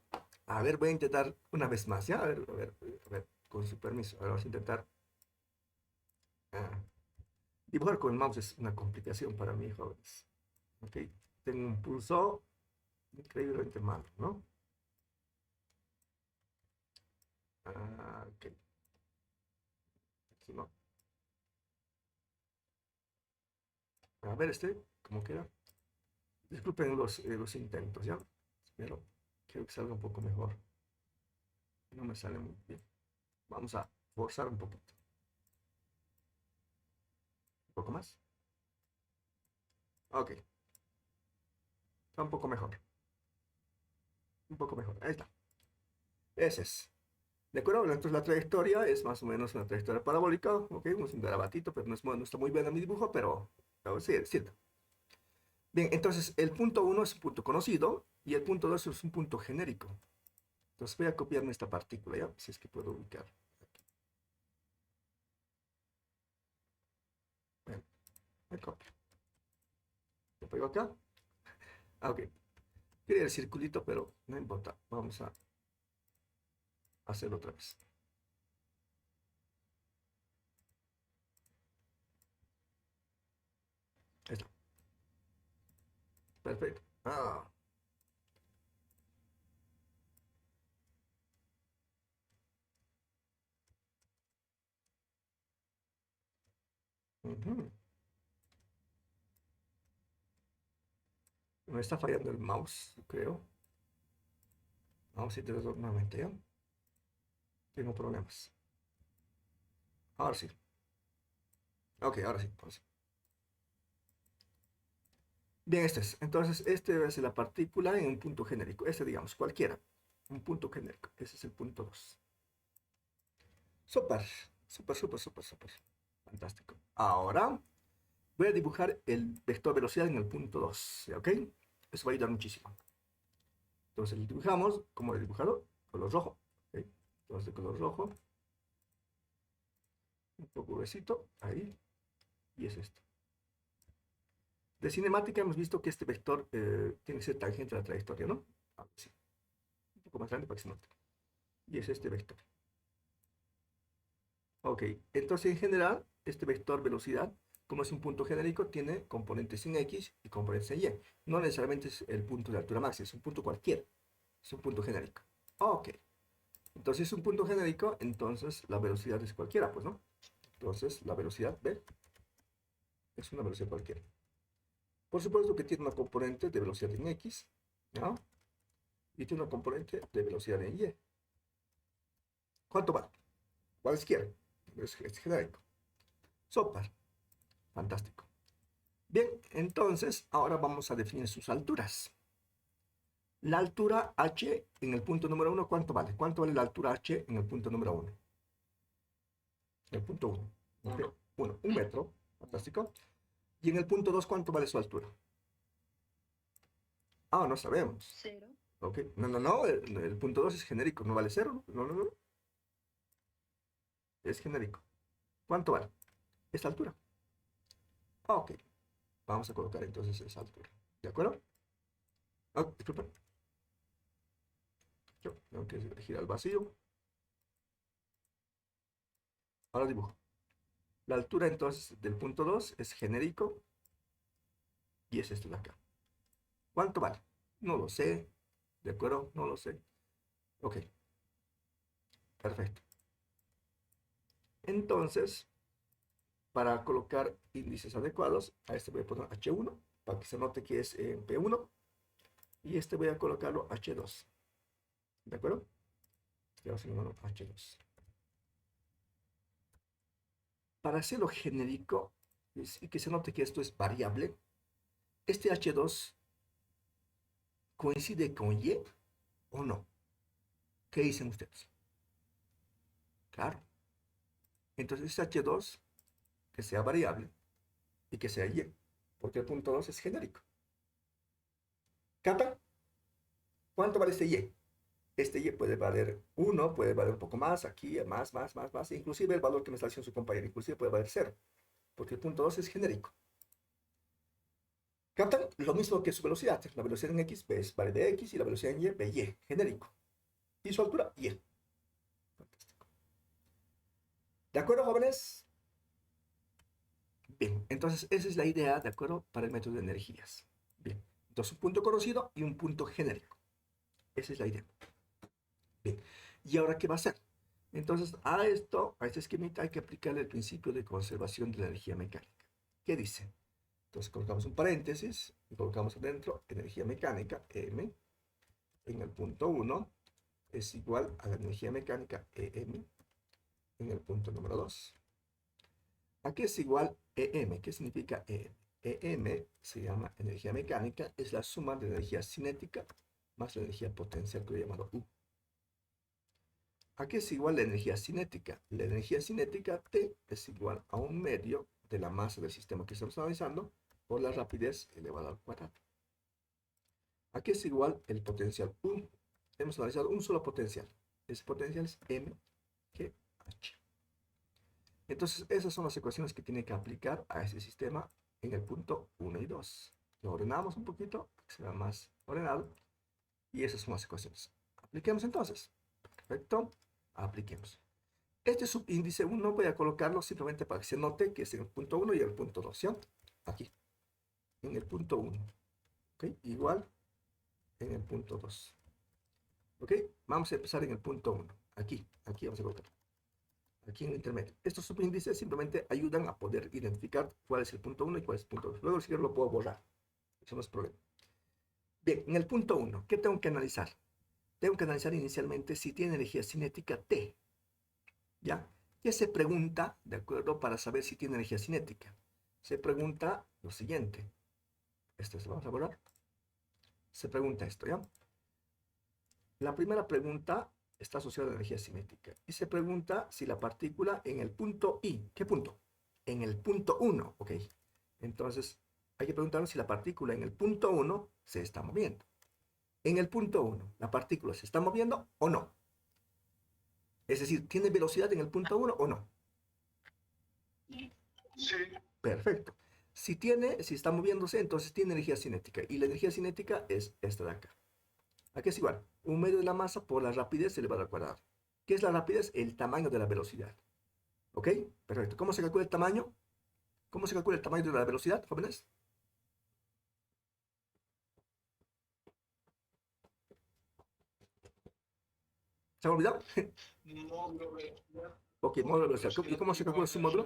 A ver, voy a intentar una vez más, ¿ya? A ver, con su permiso. Ahora vamos a intentar... ah, dibujar con el mouse es una complicación para mí, jóvenes. Ok. Tengo un pulso increíblemente malo, ¿no? Ok. Aquí no. A ver, ¿cómo queda? Disculpen los intentos, ¿ya? Pero quiero que salga un poco mejor. No me sale muy bien. Vamos a forzar un poquito. Un poco más. Ok. Está un poco mejor. Un poco mejor. Ahí está. Ese es. ¿De acuerdo? Entonces la trayectoria es más o menos una trayectoria parabólica. Ok, es un garabatito, pero no está muy bien en mi dibujo, pero sí, es cierto. Bien, entonces el punto uno es un punto conocido y el punto 2 es un punto genérico. Entonces voy a copiarme esta partícula, ¿ya? Si es que puedo ubicar. Bueno, me copio. Lo pego acá. Ah, ok. Quería el circulito, pero no importa. Vamos a hacerlo otra vez. Ahí está. Perfecto. Ah. Ujú. Me está fallando el mouse, creo. Vamos a intentarlo nuevamente, ¿ya? Tengo problemas. Ahora sí. Ok, ahora sí. Ahora sí. Bien, este es. Entonces, este debe ser la partícula en un punto genérico. Este, digamos, cualquiera. Un punto genérico. Ese es el punto 2. Súper, súper, súper, súper, súper. Fantástico. Ahora voy a dibujar el vector velocidad en el punto 2. ¿Ok? Eso va a ayudar muchísimo. Entonces, lo dibujamos como el dibujado, color rojo. ¿Ok? Entonces, de color rojo. Un poco gruesito. Ahí. Y es esto. De cinemática hemos visto que este vector tiene que ser tangente a la trayectoria, ¿no? Sí. Un poco más grande para que se note. Y es este vector. Ok, entonces en general, este vector velocidad, como es un punto genérico, tiene componentes en X y componentes en Y. No necesariamente es el punto de altura máxima, es un punto cualquiera. Es un punto genérico. Ok, entonces es un punto genérico, entonces la velocidad es cualquiera, pues, ¿no? Entonces la velocidad B es una velocidad cualquiera. Por supuesto que tiene una componente de velocidad en X, ¿no? Y tiene una componente de velocidad en Y. ¿Cuánto va? Cualquiera. Es genérico. Súper. Fantástico. Bien, entonces ahora vamos a definir sus alturas. La altura h en el punto número 1, ¿cuánto vale? ¿Cuánto vale la altura h en el punto número 1? El punto 1. Uno. 1, 1 metro. Fantástico. Y en el punto 2, ¿cuánto vale su altura? Ah, no sabemos. 0. Ok. No. El punto 2 es genérico. No vale 0. No. Es genérico. ¿Cuánto vale? Esta altura. Ah, ok. Vamos a colocar entonces esa altura. ¿De acuerdo? Ah, disculpen. Yo tengo que elegir al vacío. Ahora dibujo. La altura entonces del punto 2 es genérico y es este de acá. ¿Cuánto vale? No lo sé. ¿De acuerdo? No lo sé. Ok. Perfecto. Entonces, para colocar índices adecuados, a este voy a poner H1 para que se note que es P1 y este voy a colocarlo H2. ¿De acuerdo? Este va a ser H2. Para hacerlo genérico y que se note que esto es variable, este H2 coincide con Y o no. ¿Qué dicen ustedes? Claro. Entonces este H2 que sea variable y que sea Y, porque el punto 2 es genérico. ¿Captan? ¿Cuánto vale este Y? Este Y puede valer 1, puede valer un poco más, aquí, más, inclusive el valor que me está diciendo su compañero, inclusive puede valer 0, porque el punto 2 es genérico. ¿Captan? Lo mismo que su velocidad. La velocidad en X vale Bx y la velocidad en Y, By, genérico. Y su altura, Y. Fantástico. ¿De acuerdo, jóvenes? Bien, entonces esa es la idea, ¿de acuerdo? Para el método de energías. Bien, entonces un punto conocido y un punto genérico. Esa es la idea. Bien, ¿y ahora qué va a hacer? Entonces a este esquemita hay que aplicarle el principio de conservación de la energía mecánica. ¿Qué dice? Entonces colocamos un paréntesis y colocamos adentro energía mecánica, M, en el punto 1 es igual a la energía mecánica, EM, en el punto número 2. Aquí es igual EM. ¿Qué significa EM? EM se llama energía mecánica, es la suma de energía cinética más la energía potencial que he llamado U. Aquí es igual la energía cinética. La energía cinética T es igual a un medio de la masa del sistema que estamos analizando por la rapidez elevada al cuadrado. Aquí es igual el potencial U. Hemos analizado un solo potencial. Ese potencial es M, G, H. Entonces, esas son las ecuaciones que tiene que aplicar a ese sistema en el punto 1 y 2. Lo ordenamos un poquito, para que sea más ordenado. Y esas son las ecuaciones. Apliquemos entonces. Perfecto. Apliquemos. Este subíndice 1 voy a colocarlo simplemente para que se note que es en el punto 1 y el punto 2, ¿sí? Aquí. En el punto 1. ¿Ok? Igual en el punto 2. ¿Ok? Vamos a empezar en el punto 1. Aquí vamos a colocar. Aquí en el intermedio. Estos subíndices simplemente ayudan a poder identificar cuál es el punto 1 y cuál es el punto 2. Luego si quiero lo puedo borrar. Eso no es problema. Bien, en el punto 1, ¿qué tengo que analizar? Tengo que analizar inicialmente si tiene energía cinética T. ¿Ya? ¿Qué se pregunta, de acuerdo, para saber si tiene energía cinética? Se pregunta lo siguiente. Esto se vamos a borrar. Se pregunta esto, ¿ya? La primera pregunta está asociada a la energía cinética. Y se pregunta si la partícula en el punto I, ¿qué punto? En el punto 1, ¿ok? Entonces, hay que preguntarnos si la partícula en el punto 1 se está moviendo. En el punto 1, ¿la partícula se está moviendo o no? Es decir, ¿tiene velocidad en el punto 1 o no? Sí. Perfecto. Si está moviéndose, entonces tiene energía cinética. Y la energía cinética es esta de acá. Aquí es igual. Un medio de la masa por la rapidez elevada al cuadrado. ¿Qué es la rapidez? El tamaño de la velocidad. ¿Ok? Perfecto. ¿Cómo se calcula el tamaño? ¿Cómo se calcula el tamaño de la velocidad, jóvenes? ¿Se han olvidado? Ok, módulo de velocidad. ¿Y cómo se calcula su módulo?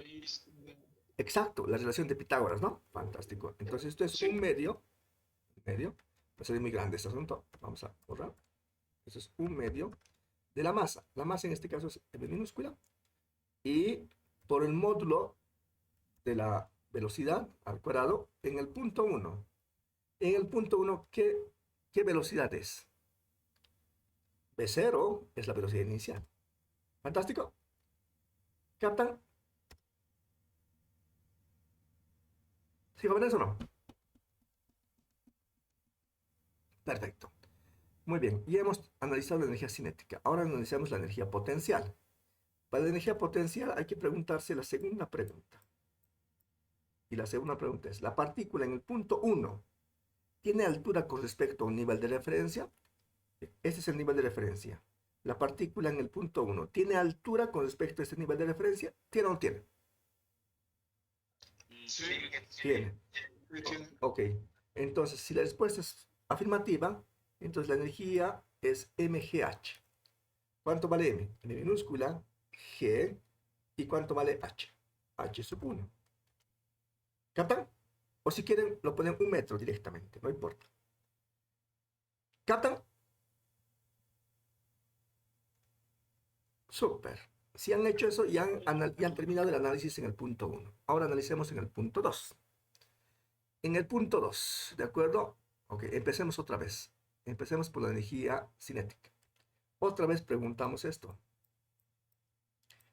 Exacto, la relación de Pitágoras, ¿no? Fantástico. Entonces esto es un medio. Va a ser muy grande este asunto. Vamos a borrar. Esto es un medio de la masa. La masa en este caso es M minúscula. Y por el módulo de la velocidad al cuadrado en el punto 1. En el punto 1, ¿qué velocidad es? V0 es la velocidad inicial. ¿Fantástico? ¿Captan? ¿Sí, jóvenes o no? Perfecto. Muy bien, ya hemos analizado la energía cinética. Ahora analizamos la energía potencial. Para la energía potencial hay que preguntarse la segunda pregunta. Y la segunda pregunta es, ¿la partícula en el punto 1 tiene altura con respecto a un nivel de referencia? Este es el nivel de referencia. La partícula en el punto 1 tiene altura con respecto a este nivel de referencia. ¿Tiene o no tiene? Sí. Tiene. Ok. Entonces, si la respuesta es afirmativa, entonces la energía es mgh. ¿Cuánto vale m? M minúscula, g, ¿y cuánto vale h? H sub 1. ¿Captan? O si quieren, lo ponen un metro directamente, no importa. ¿Captan? Súper. Si han hecho eso, ya han terminado el análisis en el punto 1. Ahora analicemos en el punto 2. En el punto 2, ¿de acuerdo? Ok, empecemos otra vez. Empecemos por la energía cinética. Otra vez preguntamos esto.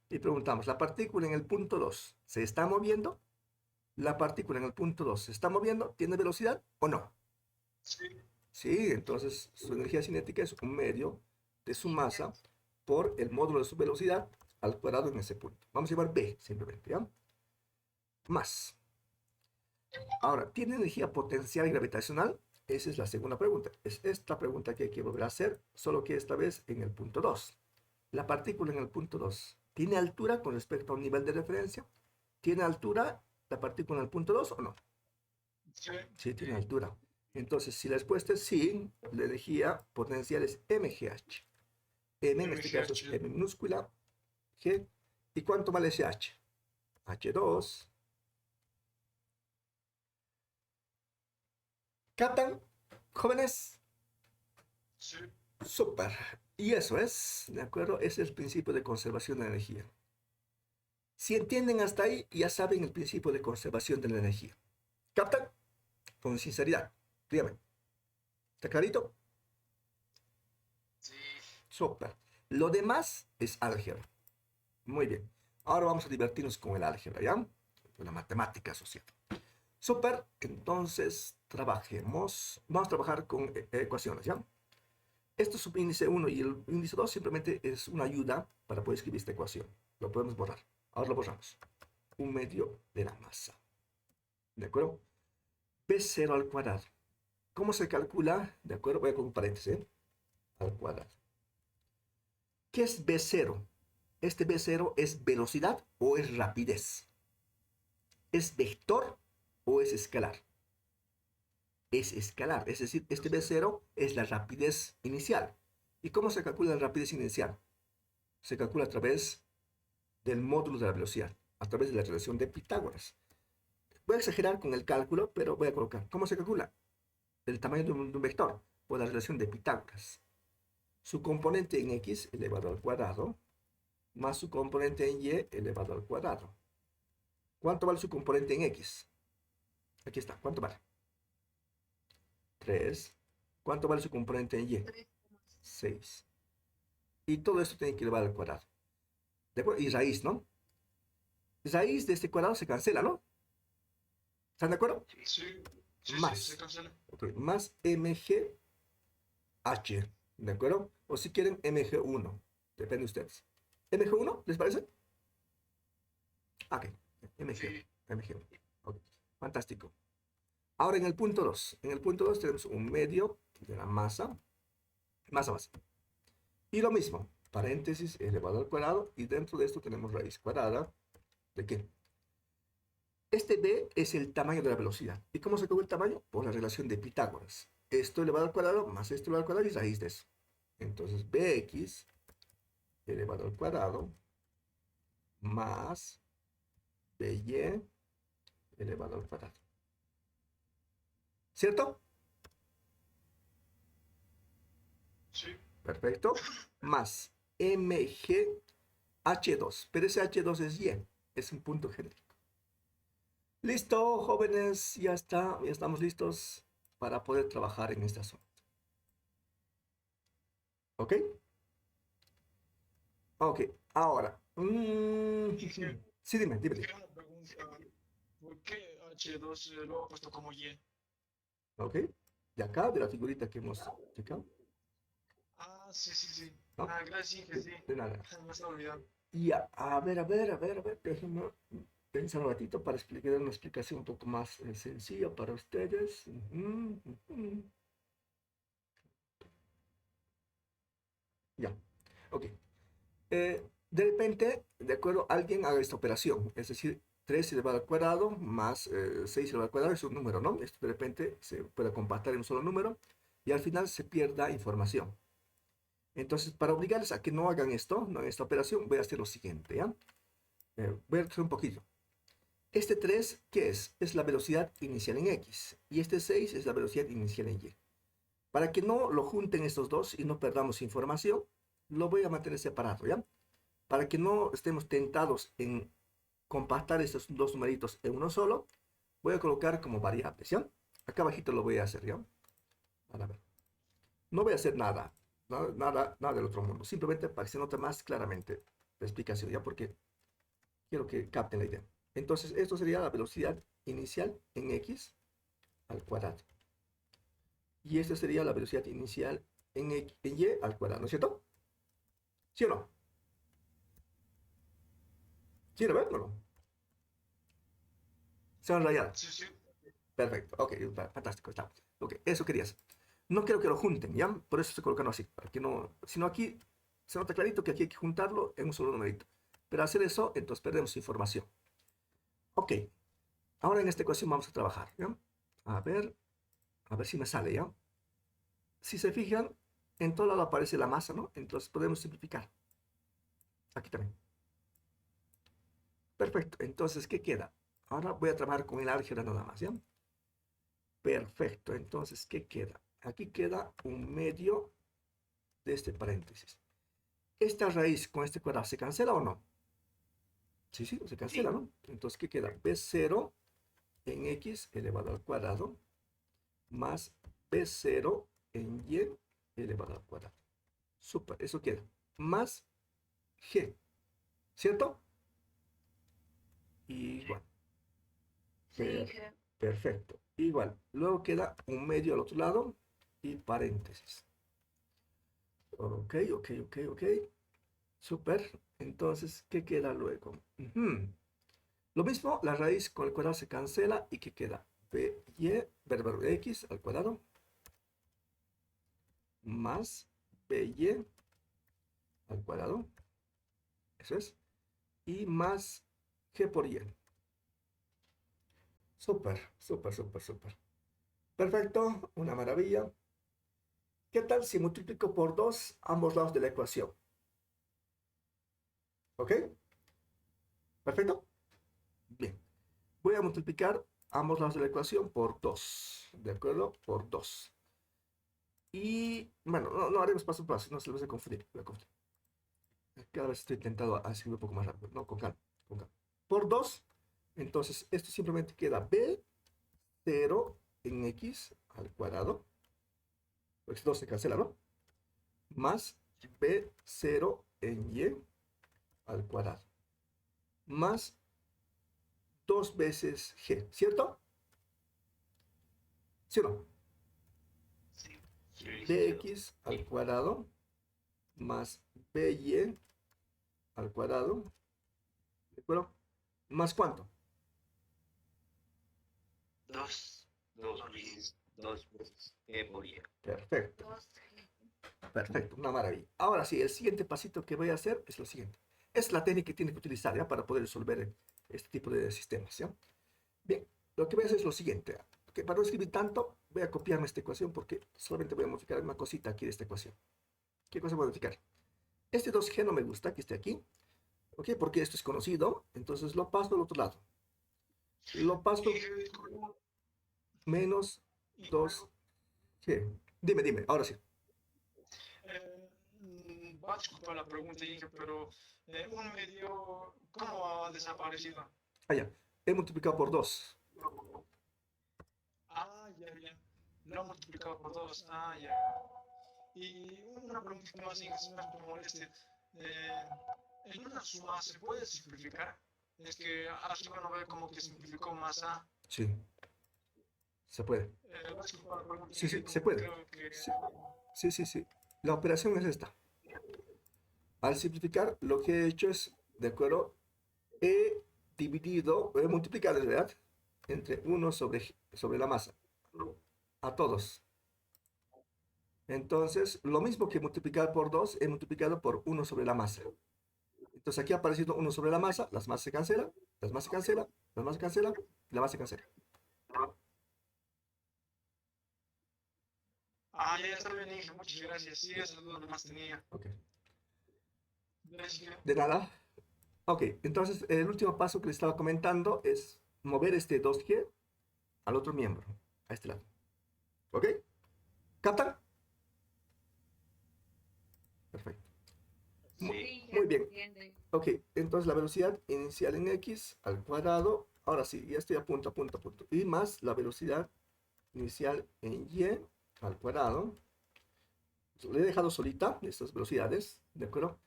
Y preguntamos, ¿la partícula en el punto 2 se está moviendo? ¿La partícula en el punto 2 se está moviendo? ¿Tiene velocidad o no? Sí. Sí, entonces su energía cinética es un medio de su masa por el módulo de su velocidad al cuadrado en ese punto. Vamos a llevar B simplemente, ¿ya? Más. Ahora, ¿tiene energía potencial y gravitacional? Esa es la segunda pregunta. Es esta pregunta que hay que volver a hacer, solo que esta vez en el punto 2. La partícula en el punto 2, ¿tiene altura con respecto a un nivel de referencia? ¿Tiene altura la partícula en el punto 2 o no? Sí. Sí, tiene altura. Entonces, si la respuesta es sí, la energía potencial es mgh. M en este caso es M minúscula, G. ¿Y cuánto vale ese H? H2. ¿Captan, jóvenes? Sí. Súper. Y eso es, ¿de acuerdo? Ese es el principio de conservación de energía. Si entienden hasta ahí, ya saben el principio de conservación de la energía. ¿Captan? Con sinceridad. Dígame. ¿Está clarito? Sí. Súper. Lo demás es álgebra. Muy bien. Ahora vamos a divertirnos con el álgebra, ¿ya? Con la matemática asociada. Súper. Entonces, trabajemos. Vamos a trabajar con ecuaciones, ¿ya? Este subíndice 1 y el índice 2 simplemente es una ayuda para poder escribir esta ecuación. Lo podemos borrar. Ahora lo borramos. Un medio de la masa. ¿De acuerdo? B0 al cuadrado. ¿Cómo se calcula? ¿De acuerdo? Voy a con un paréntesis, ¿eh? Al cuadrado. ¿Qué es B0? Este B0 es velocidad o es rapidez. ¿Es vector o es escalar? Es escalar, es decir, este B0 es la rapidez inicial. ¿Y cómo se calcula la rapidez inicial? Se calcula a través del módulo de la velocidad, a través de la relación de Pitágoras. Voy a exagerar con el cálculo, pero voy a colocar. ¿Cómo se calcula? El tamaño de un vector por la relación de Pitágoras. Su componente en X elevado al cuadrado más su componente en Y elevado al cuadrado. ¿Cuánto vale su componente en X? Aquí está. ¿Cuánto vale? 3. ¿Cuánto vale su componente en Y? 6. Y todo esto tiene que elevar al cuadrado. ¿De acuerdo? Y raíz, ¿no? Raíz de este cuadrado se cancela, ¿no? ¿Están de acuerdo? Sí. Sí, Más. sí, se cancela. Okay. Más mgh. ¿De acuerdo? O si quieren mg1. Depende de ustedes. ¿mg1? ¿Les parece? Ok. mg. Sí. mg1. Okay. Fantástico. Ahora en el punto 2. En el punto 2 tenemos un medio de la masa. Masa. Y lo mismo. Paréntesis elevado al cuadrado. Y dentro de esto tenemos raíz cuadrada. ¿De qué? Este b es el tamaño de la velocidad. ¿Y cómo se calcula el tamaño? Por la relación de Pitágoras. Esto elevado al cuadrado más esto elevado al cuadrado y raíz de eso. Entonces bx elevado al cuadrado más by elevado al cuadrado. ¿Cierto? Sí. Perfecto. Más mgh2. Pero ese h2 es y. Es un punto genérico. Listo, jóvenes, ya está, ya estamos listos para poder trabajar en este asunto. ¿Ok? Ok, ahora. Inge, Sí, dime. una pregunta. ¿Por qué H2 lo ha puesto como Y? ¿Ok? De acá, de la figurita que hemos checado. Ah, sí, sí, sí. ¿No? Ah, gracias, Inge, sí. De nada. Me estaba olvidando. Y a ver, déjenme pensar un ratito para explicar una explicación un poco más sencilla para ustedes. Ya, ok. De repente, de acuerdo, alguien haga esta operación, es decir, 3 elevado al cuadrado más 6 elevado al cuadrado es un número, ¿no? Esto de repente se puede compactar en un solo número y al final se pierda información. Entonces, para obligarles a que no hagan esto, no hagan esta operación, voy a hacer lo siguiente, ¿ya? Voy a hacer un poquito. Este 3, ¿qué es? Es la velocidad inicial en X. Y este 6 es la velocidad inicial en Y. Para que no lo junten estos dos y no perdamos información, lo voy a mantener separado, ¿ya? Para que no estemos tentados en compactar estos dos numeritos en uno solo, voy a colocar como variables, ¿ya? Acá abajito lo voy a hacer, ¿ya? A ver. No voy a hacer nada del otro mundo. Simplemente para que se note más claramente la explicación, ¿ya? Porque quiero que capten la idea. Entonces, esto sería la velocidad inicial en X al cuadrado. Y esta sería la velocidad inicial en Y al cuadrado, ¿no es cierto? ¿Sí o no? ¿Sí lo ven o no? Se van a rayar. Sí, sí. Perfecto, ok, fantástico, está. Ok, eso querías. No quiero que lo junten, ¿ya? Por eso estoy colocando así, para que no... Sino aquí se nota clarito que aquí hay que juntarlo en un solo numerito. Pero hacer eso, entonces perdemos información. Ok, ahora en esta ecuación vamos a trabajar, ¿ya? A ver, a ver si me sale, ¿ya? Si se fijan, en todo lado aparece la masa, ¿no? Entonces podemos simplificar. Aquí también. Perfecto, entonces, ¿qué queda? Ahora voy a trabajar con el álgebra nada más, ¿ya? Perfecto, entonces, ¿qué queda? Aquí queda un medio de este paréntesis. ¿Esta raíz con este cuadrado se cancela o no? Sí, sí, se cancela, Sí. ¿no? Entonces, ¿qué queda? B0 en X elevado al cuadrado más B0 en Y elevado al cuadrado. Súper, eso queda. Más G, ¿cierto? Igual. Sí, Per- Inge. perfecto. Igual. Luego queda un medio al otro lado y paréntesis. Ok. Súper. Entonces, ¿qué queda luego? Lo mismo, la raíz con el cuadrado se cancela y ¿qué queda? Verbero X al cuadrado más BY al cuadrado. Eso es. Y más G por Y. Súper. Perfecto, una maravilla. ¿Qué tal si multiplico por 2 ambos lados de la ecuación? ¿Ok? Perfecto. Bien. Voy a multiplicar ambos lados de la ecuación por 2. ¿De acuerdo? Por 2. Y bueno, no haremos paso a paso, no se les va a confundir. Cada vez estoy tentado a hacerlo un poco más rápido. No, con calma. Por 2, entonces esto simplemente queda B0 en X al cuadrado. Pues 2 se cancela, ¿no? Más B0 en Y al cuadrado. Más 2 veces G, ¿cierto? ¿Sí o no? Sí. Sí, sí, sí. Bx al cuadrado más by al cuadrado, ¿de acuerdo? ¿Más cuánto? Dos veces, dos veces E por Y. Perfecto, 2G. perfecto, una maravilla. Ahora sí, el siguiente pasito que voy a hacer es lo siguiente. Es la técnica que tiene que utilizar, ¿ya? Para poder resolver este tipo de sistemas, ¿ya? Bien, lo que voy a hacer es lo siguiente. Que para no escribir tanto, voy a copiarme esta ecuación porque solamente voy a modificar una cosita aquí de esta ecuación. ¿Qué cosa voy a modificar? Este 2G no me gusta que esté aquí, ¿ok? Porque esto es conocido, entonces lo paso al otro lado. Lo paso Inge, disculpa. menos Inge, 2G. Dime, ahora sí. va a disculpar la pregunta, Inge, pero un medio, ¿cómo ha desaparecido? Allá. he multiplicado por 2. Ah, ya, ya. Lo multiplicado por 2. Ah, ya. Y una pregunta más sin que se me moleste. Eh, en una suma, ¿se puede simplificar? Es que arriba no ve como que simplificó más A. Sí, se puede. Disculpa la pregunta, Sí, es sí, que se como puede. creo que... Sí, sí, sí, sí. La operación es esta. Al simplificar, lo que he hecho es, ¿de acuerdo? He dividido, he multiplicado, ¿verdad? Entre 1 sobre la masa. A todos. Entonces, lo mismo que multiplicar por 2, he multiplicado por 1 sobre la masa. Entonces aquí ha aparecido 1 sobre la masa, las masas se cancelan, las masas se cancelan, las masas se cancelan, y la masa se cancela. Ah, ya está bien, Inge, muchas gracias. Sí, esa duda nomás tenía. Ok. Gracias. De nada. Ok, entonces el último paso que les estaba comentando es mover este 2G al otro miembro, a este lado. ¿Ok? ¿Captan? Perfecto. Sí. Muy bien. Entiende. Ok, entonces la velocidad inicial en x al cuadrado, ahora sí, ya estoy a punto, a punto, a punto. Y más la velocidad inicial en y al cuadrado. Le he dejado solita estas velocidades, ¿de acuerdo?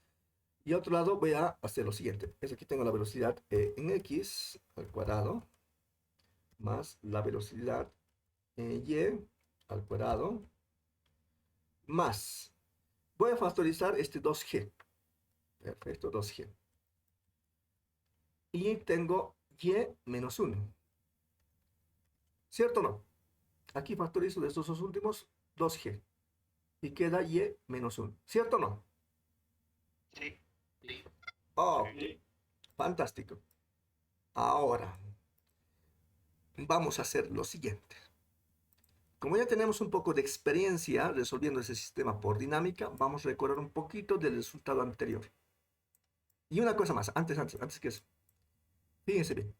Y a otro lado voy a hacer lo siguiente. Es aquí tengo la velocidad en x al cuadrado más la velocidad en y al cuadrado más. Voy a factorizar este 2g. Perfecto, 2g. Y tengo y menos 1. ¿Cierto o no? Aquí factorizo de estos dos últimos 2g. Y queda y menos 1. ¿Cierto o no? Sí. Sí. Oh, Sí. fantástico. Ahora, vamos a hacer lo siguiente. Como ya tenemos un poco de experiencia resolviendo ese sistema por dinámica, vamos a recordar un poquito del resultado anterior. Y una cosa más, antes que eso. Fíjense bien.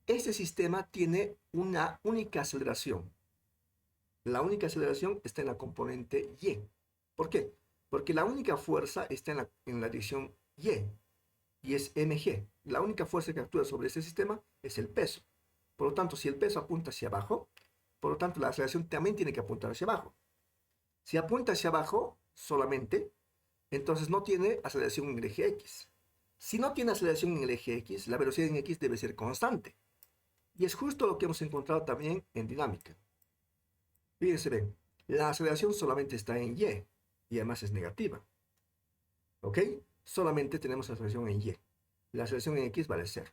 Este sistema tiene una única aceleración. La única aceleración está en la componente y. ¿Por qué? Porque la única fuerza está en la dirección y es mg. La única fuerza que actúa sobre este sistema es el peso. Por lo tanto, si el peso apunta hacia abajo, por lo tanto la aceleración también tiene que apuntar hacia abajo. Si apunta hacia abajo solamente, entonces no tiene aceleración en el eje X. Si no tiene aceleración en el eje X, la velocidad en X debe ser constante. Y es justo lo que hemos encontrado también en dinámica. Fíjense bien, la aceleración solamente está en y además es negativa. ¿Ok? Solamente tenemos aceleración en y. La aceleración en X vale 0.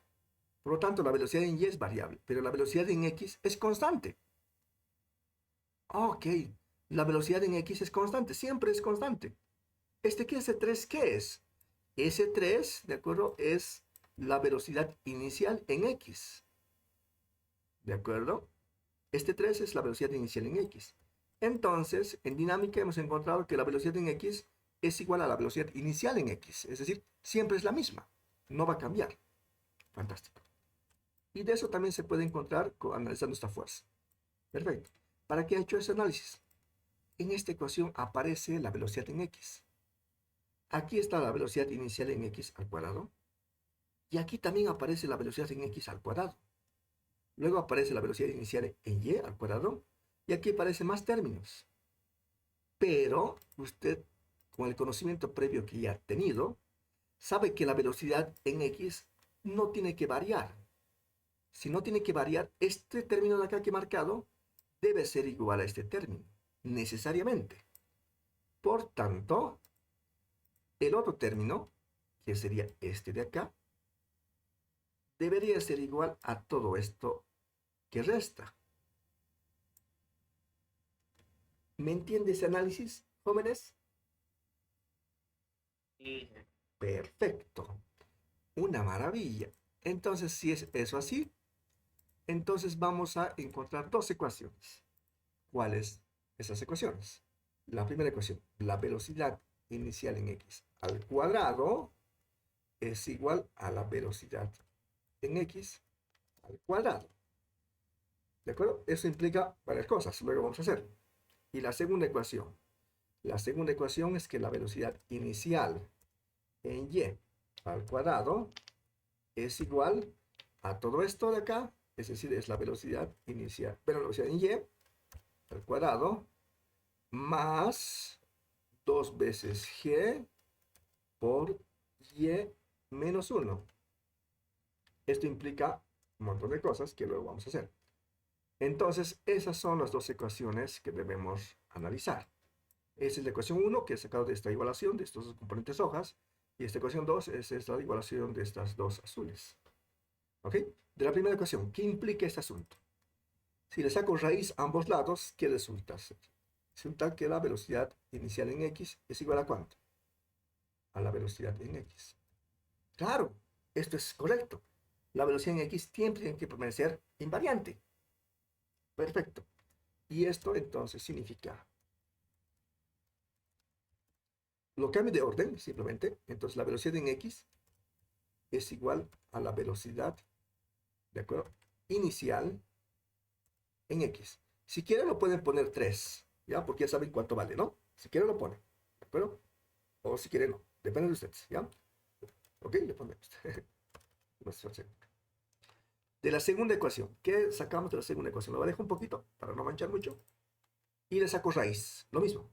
Por lo tanto, la velocidad en y es variable, pero la velocidad en X es constante. Ok, la velocidad en X es constante, siempre es constante. ¿Este qué S3 qué es? S3, ¿de acuerdo? Es la velocidad inicial en X. ¿De acuerdo? Este 3 es la velocidad inicial en X. Entonces, en dinámica hemos encontrado que la velocidad en X es igual a la velocidad inicial en X. Es decir, siempre es la misma. No va a cambiar. Fantástico. Y de eso también se puede encontrar analizando esta fuerza. Perfecto. ¿Para qué he hecho ese análisis? En esta ecuación aparece la velocidad en X. Aquí está la velocidad inicial en X al cuadrado. Y aquí también aparece la velocidad en X al cuadrado. Luego aparece la velocidad inicial en Y al cuadrado. Y aquí aparecen más términos. Pero usted, con el conocimiento previo que ya ha tenido, sabe que la velocidad en X no tiene que variar. Si no tiene que variar, este término de acá que he marcado debe ser igual a este término, necesariamente. Por tanto, el otro término, que sería este de acá, debería ser igual a todo esto que resta. ¿Me entiende ese análisis, jóvenes? Sí. Perfecto. Una maravilla. Entonces, si es eso así, entonces vamos a encontrar dos ecuaciones. ¿Cuáles esas ecuaciones? La primera ecuación, la velocidad inicial en x al cuadrado es igual a la velocidad en x al cuadrado. ¿De acuerdo? Eso implica varias cosas, luego vamos a hacer. Y la segunda ecuación es que la velocidad inicial en y al cuadrado es igual a todo esto de acá, es decir, es la velocidad inicial, pero la velocidad en y al cuadrado más 2 veces g por y menos 1. Esto implica un montón de cosas que luego vamos a hacer. Entonces, esas son las dos ecuaciones que debemos analizar. Esa es la ecuación 1, que es sacado de esta igualación de estos dos componentes hojas, y esta ecuación 2 es esta igualación de estas dos azules. ¿Ok? De la primera ecuación, ¿qué implica este asunto? Si le saco raíz a ambos lados, ¿qué resulta? Resulta que la velocidad inicial en x es igual a ¿cuánto? A la velocidad en x. Claro, esto es correcto. La velocidad en x siempre tiene que permanecer invariante. Perfecto. Y esto entonces significa, lo cambio de orden simplemente, entonces la velocidad en x es igual a la velocidad, ¿de acuerdo? Inicial en x. Si quieren lo pueden poner 3, ¿ya? Porque ya saben cuánto vale, ¿no? Si quieren lo ponen, ¿de acuerdo? O si quieren no, depende de ustedes, ¿ya? Ok, le ponemos. De la segunda ecuación, ¿qué sacamos de la segunda ecuación? Lo dejo un poquito para no manchar mucho. Y le saco raíz, lo mismo.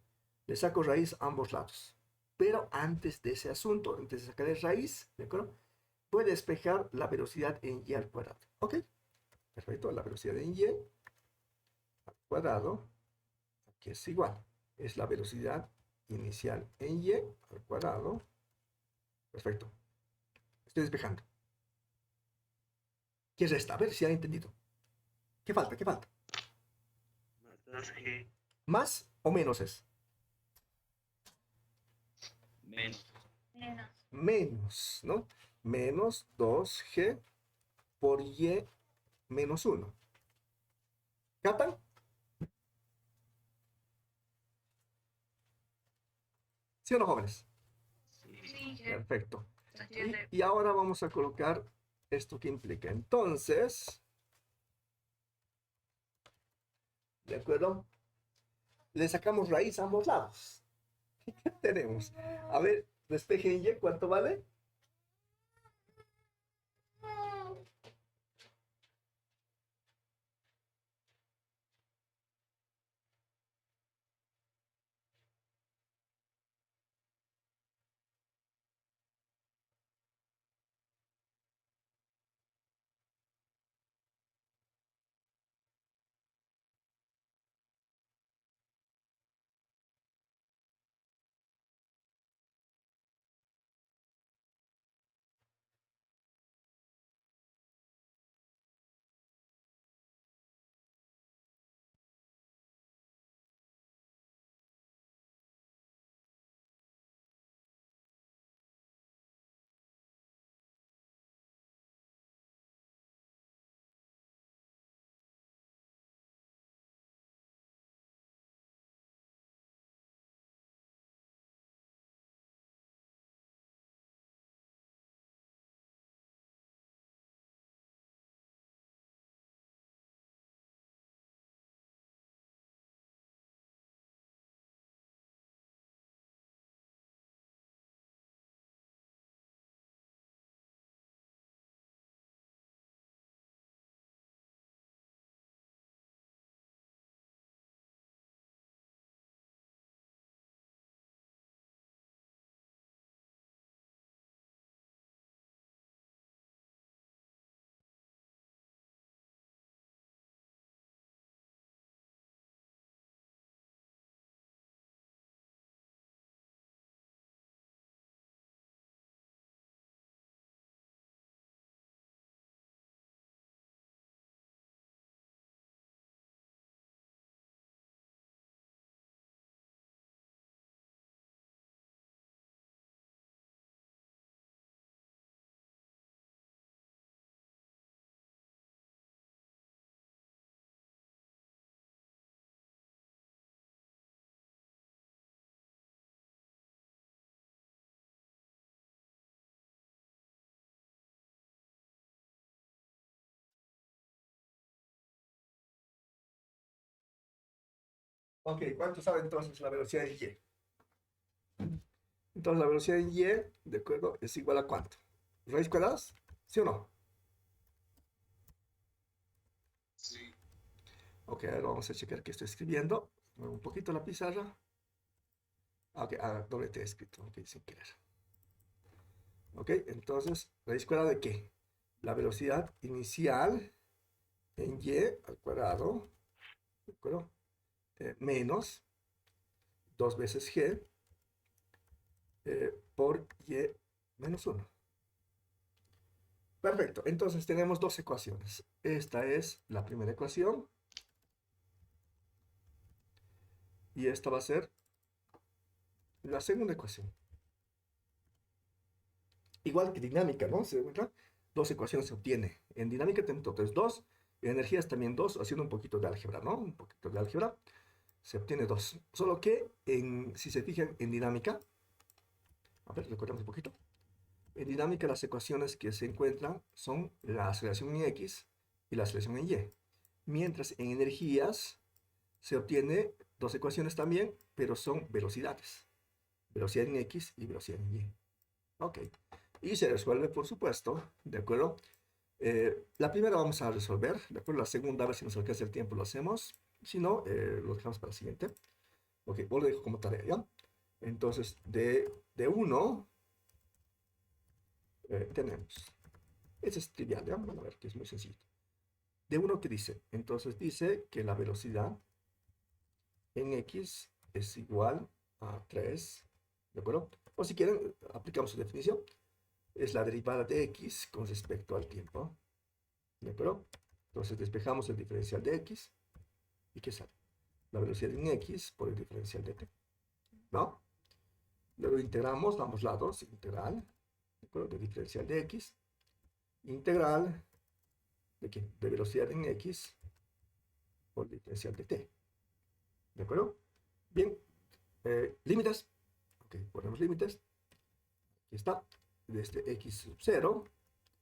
Le saco raíz a ambos lados. Pero antes de ese asunto, antes de sacar raíz, ¿de acuerdo? Voy a despejar la velocidad en y al cuadrado. ¿Ok? Perfecto, la velocidad en y al cuadrado, aquí es igual. Es la velocidad inicial en y al cuadrado. Perfecto. Estoy despejando. ¿Qué resta? A ver si han entendido. ¿Qué falta? ¿Qué falta? Más G. ¿Más o menos es? Menos. Menos. Menos, ¿no? Menos 2g por y menos 1. ¿Captan? ¿Sí o no, jóvenes? Sí, Perfecto. se entiende. Y ahora vamos a colocar esto que implica. Entonces, ¿de acuerdo? Le sacamos raíz a ambos lados. ¿Qué tenemos? A ver, despeje en y, ¿cuánto vale? Ok, ¿cuánto sabe entonces la velocidad en y? Entonces la velocidad en y, ¿de acuerdo? Es igual a ¿cuánto? ¿Raíz cuadrada? ¿Sí o no? Ok, ahora vamos a checar que estoy escribiendo. Muevo un poquito la pizarra. Ok, doble T escrito, ok, sin querer. Ok, entonces, raíz cuadrada de qué? La velocidad inicial en y al cuadrado, ¿de acuerdo? Menos 2 veces g por y menos 1. Perfecto, entonces tenemos dos ecuaciones. Esta es la primera ecuación y esta va a ser la segunda ecuación. Igual que dinámica, ¿no? ¿Se encuentra? Dos ecuaciones se obtiene. En dinámica tenemos entonces 2, en energías también 2, haciendo un poquito de álgebra, ¿no? Un poquito de álgebra. Se obtiene 2. Solo que, si se fijan en dinámica, a ver, recordemos un poquito. En dinámica las ecuaciones que se encuentran son la aceleración en X y la aceleración en Y. Mientras en energías se obtiene dos ecuaciones también, pero son velocidades. Velocidad en X y velocidad en Y. Ok. Y se resuelve, por supuesto, ¿de acuerdo? La primera vamos a resolver, ¿de acuerdo? La segunda, a ver si nos alcanza el tiempo, lo hacemos. Si no, lo dejamos para la siguiente. Ok, vos lo dejo como tarea, ¿ya? Entonces, de 1 tenemos. Ese es trivial, ¿ya? Van a ver que es muy sencillo. De 1, ¿qué dice? Entonces dice que la velocidad en X es igual a 3, ¿de acuerdo? O si quieren, aplicamos su definición. Es la derivada de X con respecto al tiempo, ¿de acuerdo? Entonces despejamos el diferencial de X. ¿Y qué sale? La velocidad en X por el diferencial de T, ¿no? Luego integramos ambos lados, integral, ¿de acuerdo? De diferencial de X, integral, ¿de qué? De velocidad en X por el diferencial de T, ¿de acuerdo? Bien, límites, ok, ponemos límites, aquí está, desde X sub 0,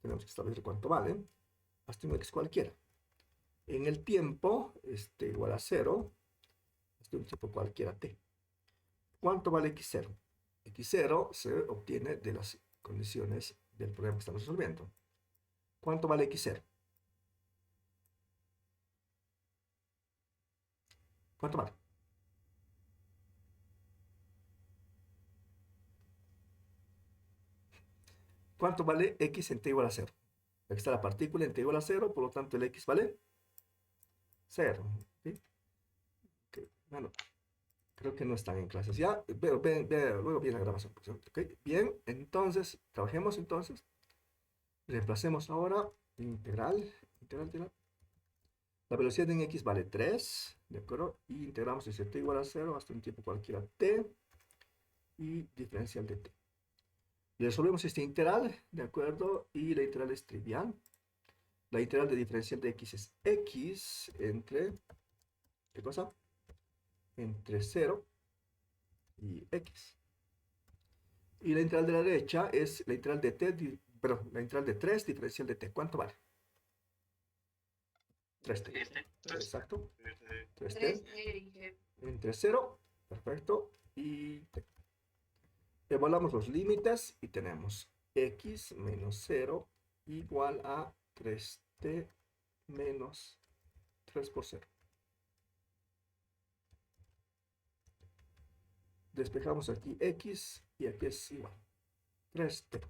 tenemos que establecer cuánto vale, hasta un X cualquiera. En el tiempo, igual a 0, hasta un tiempo cualquiera T. ¿Cuánto vale X0? X0 se obtiene de las condiciones del problema que estamos resolviendo. ¿Cuánto vale X0? ¿Cuánto vale? ¿Cuánto vale X en T igual a 0? Aquí está la partícula en T igual a 0, por lo tanto el X vale 0. ¿Sí? Okay. Bueno, creo que no están en clases ya, pero luego viene la grabación. ¿Okay? Bien, entonces, trabajemos entonces. Reemplacemos ahora integral de la velocidad en X vale 3, ¿de acuerdo? Y integramos desde T igual a 0 hasta un tiempo cualquiera T y diferencial de T. Resolvemos este integral, ¿de acuerdo? Y la integral es trivial. La integral de diferencial de X es X entre, ¿qué cosa? Entre 0 y X. Y la integral de la derecha es la integral de T, perdón, la integral de 3 diferencial de T. ¿Cuánto vale? 3T. Exacto. 3T. Entre 0, perfecto, y T. Evaluamos los límites y tenemos X menos 0 igual a 3T menos 3 por 0. Despejamos aquí X y aquí es igual. 3T.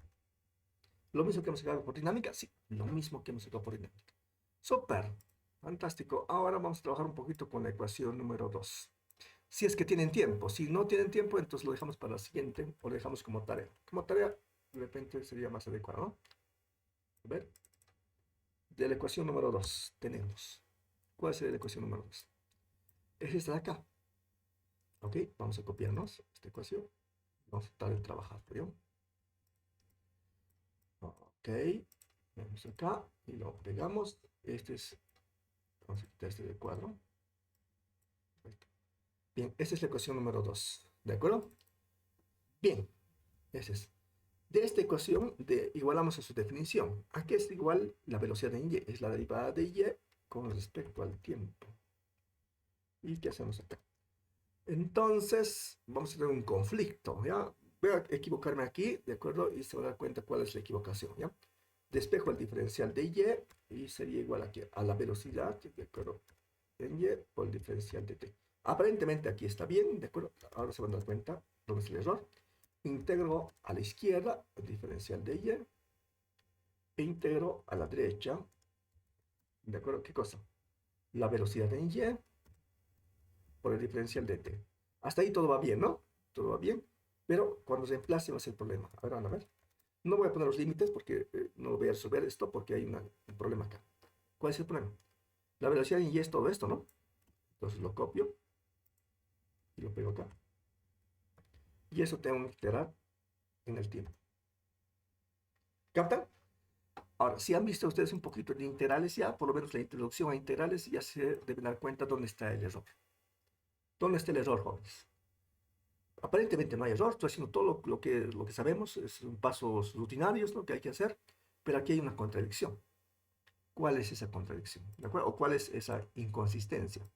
¿Lo mismo que hemos sacado por dinámica? Sí, lo mismo que hemos sacado por dinámica. Súper. Fantástico. Ahora vamos a trabajar un poquito con la ecuación número 2. Si es que tienen tiempo. Si no tienen tiempo, entonces lo dejamos para la siguiente o lo dejamos como tarea. Como tarea, de repente sería más adecuado, ¿no? A ver. De la ecuación número 2 tenemos. ¿Cuál sería la ecuación número 2? Es esta de acá. Ok, vamos a copiarnos esta ecuación. Vamos a tratar de trabajar, ¿bien? Ok, vamos acá y lo pegamos. Este es, vamos a quitar este del cuadro. Perfecto. Bien, esta es la ecuación número 2, ¿de acuerdo? Bien, esa es. De esta ecuación igualamos a su definición. ¿A qué es igual la velocidad en y? Es la derivada de y con respecto al tiempo. ¿Y qué hacemos acá? Entonces, vamos a tener un conflicto, ¿ya? Voy a equivocarme aquí, ¿de acuerdo? Y se van a dar cuenta cuál es la equivocación, ¿ya? Despejo el diferencial de y sería igual aquí a la velocidad, ¿de acuerdo? en y por el diferencial de t. Aparentemente aquí está bien, ¿de acuerdo? Ahora se van a dar cuenta dónde es el error. Integro a la izquierda el diferencial de y e integro a la derecha, ¿de acuerdo? ¿Qué cosa? La velocidad en y por el diferencial de t. Hasta ahí todo va bien, ¿no? Todo va bien, pero cuando se reemplace va a ser el problema. A ver, van a ver. No voy a poner los límites porque no voy a resolver esto porque hay un problema acá. ¿Cuál es el problema? La velocidad en y es todo esto, ¿no? Entonces lo copio y lo pego acá. Y eso tengo que iterar en el tiempo. ¿Captan? Ahora, si han visto ustedes un poquito de integrales ya, por lo menos la introducción a integrales, ya se deben dar cuenta dónde está el error. ¿Dónde está el error, jóvenes? Aparentemente no hay error, estoy haciendo todo lo que sabemos, es pasos rutinarios lo que hay que hacer, pero aquí hay una contradicción. ¿Cuál es esa contradicción? ¿De acuerdo? ¿O cuál es esa inconsistencia?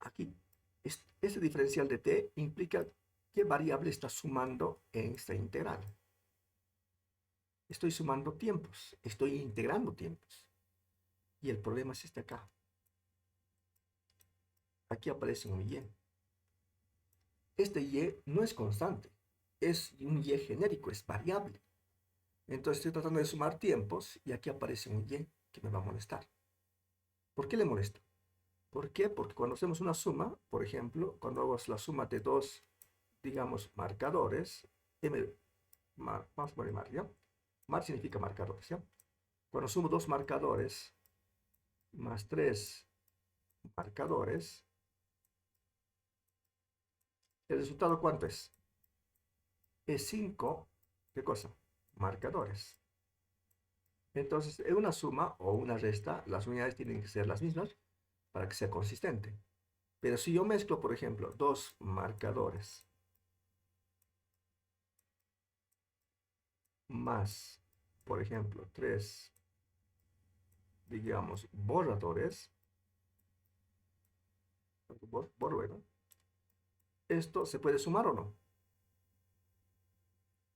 Aquí, este diferencial de t implica qué variable está sumando en esta integral. Estoy sumando tiempos, estoy integrando tiempos. Y el problema es este acá. Aquí aparece un y. Este y no es constante, es un y genérico, es variable. Entonces estoy tratando de sumar tiempos y aquí aparece un y que me va a molestar. ¿Por qué le molesta? ¿Por qué? Porque cuando hacemos una suma, por ejemplo, cuando hago la suma de dos, digamos, marcadores, vamos a poner mar, ¿ya? Mar significa marcadores, ¿ya? Cuando sumo dos marcadores más tres marcadores, ¿el resultado cuánto es? Es 5, ¿qué cosa? Marcadores. Entonces, en una suma o una resta, las unidades tienen que ser las mismas para que sea consistente. Pero si yo mezclo, por ejemplo, dos marcadores más, por ejemplo, tres, digamos, borradores, bueno, ¿esto se puede sumar o no?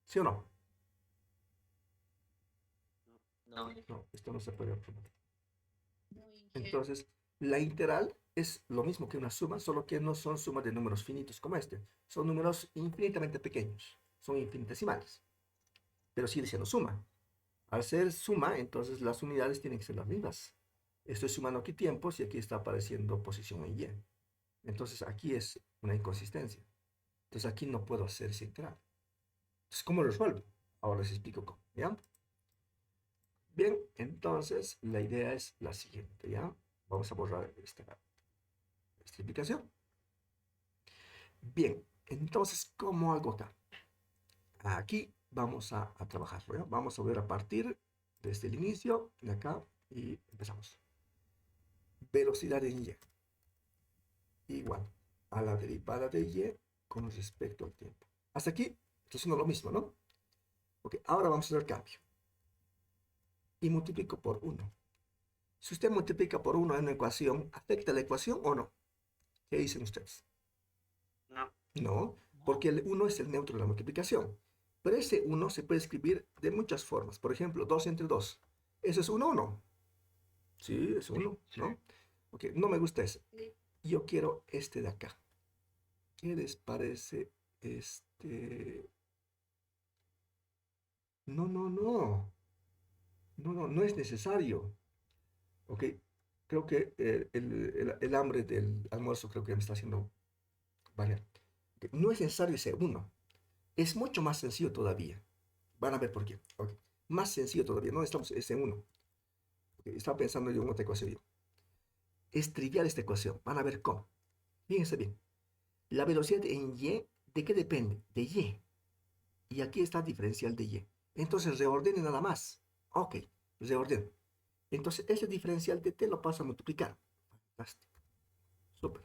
¿Sí o no? No. No, esto no se puede sumar. Muy bien. Entonces, la integral es lo mismo que una suma, solo que no son sumas de números finitos como este. Son números infinitamente pequeños, son infinitesimales. Pero sigue siendo suma. Al ser suma, entonces las unidades tienen que ser las mismas. Estoy sumando aquí tiempos y aquí está apareciendo posición en y. Entonces aquí es una inconsistencia. Entonces aquí no puedo hacer esa integral. Entonces, ¿cómo lo resuelvo? Ahora les explico cómo. ¿Ya? Bien, entonces la idea es la siguiente. ¿Ya? Vamos a borrar esta explicación. Bien, entonces, ¿cómo hago acá? Aquí vamos a trabajarlo. ¿Ya? Vamos a ver a partir desde el inicio de acá y empezamos. Velocidad en y igual a la derivada de y con respecto al tiempo. Hasta aquí estoy haciendo lo mismo, ¿no? Ok, ahora vamos a hacer el cambio. Y multiplico por 1. Si usted multiplica por 1 en una ecuación, ¿afecta la ecuación o no? ¿Qué dicen ustedes? No. No, porque el 1 es el neutro de la multiplicación. Pero ese 1 se puede escribir de muchas formas. Por ejemplo, 2 entre 2. ¿Eso es 1 o no? Sí, es 1, ¿no? Ok, no me gusta ese. Yo quiero este de acá. ¿Qué les parece este? No, no, no. No es necesario. Ok, creo que el hambre del almuerzo creo que me está haciendo variar. Ok, no es necesario ese 1. Es mucho más sencillo todavía. Van a ver por qué. Ok, más sencillo todavía. No estamos ese 1. Okay, estaba pensando yo en otra ecuación. Es trivial esta ecuación. Van a ver cómo. Fíjense bien. La velocidad en y, ¿de qué depende? De y. Y aquí está el diferencial de y. Entonces reordene nada más. Ok, reordeno. Entonces ese diferencial de t lo paso a multiplicar. Fantástico. Súper.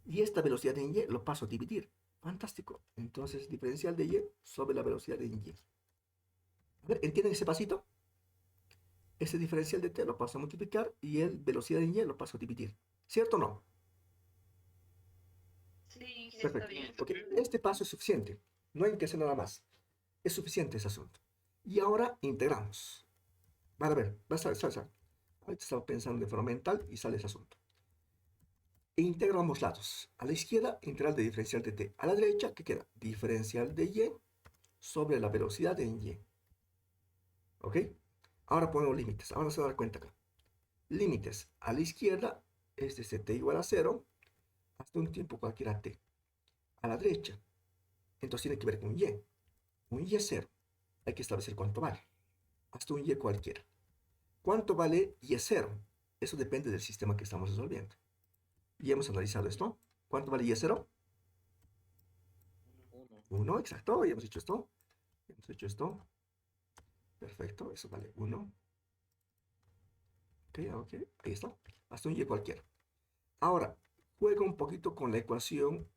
Y esta velocidad en y lo paso a dividir. Fantástico. Entonces diferencial de y sobre la velocidad en y. A ver, ¿entienden ese pasito? Ese diferencial de t lo paso a multiplicar y el velocidad en y lo paso a dividir. ¿Cierto o no? Sí, está Perfecto. bien. Porque este paso es suficiente. No hay que hacer nada más. Es suficiente ese asunto. Y ahora integramos. Van a ver, va a salir. Ahorita estaba pensando de forma mental y sale ese asunto. E integro ambos lados. A la izquierda, integral de diferencial de t. A la derecha, ¿qué queda? Diferencial de y sobre la velocidad en y. ¿Ok? Ahora ponemos límites. Ahora se va a dar cuenta acá. Límites. A la izquierda es desde t igual a 0 hasta un tiempo cualquiera t. A la derecha. Entonces tiene que ver con y. Un y es 0. Hay que establecer cuánto vale. Hasta un y cualquiera. ¿Cuánto vale y es 0? Eso depende del sistema que estamos resolviendo. Y hemos analizado esto. ¿Cuánto vale y es 0? 1, exacto. Ya hemos hecho esto. Hemos hecho esto. Perfecto. Eso vale 1. Ok, ok. Ahí está. Hasta un y cualquiera. Ahora, juega un poquito con la ecuación,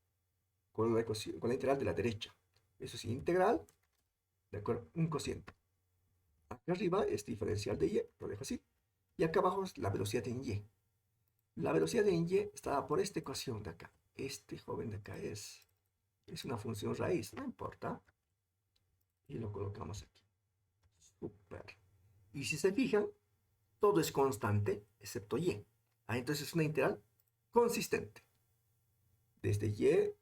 con la integral de la derecha. Eso es integral, ¿de acuerdo? Un cociente. Acá arriba es diferencial de y, lo dejo así. Y acá abajo es la velocidad en y. La velocidad en y está por esta ecuación de acá. Este joven de acá es una función raíz, no importa. Y lo colocamos aquí. Super. Y si se fijan, todo es constante, excepto y. Entonces es una integral consistente. Desde y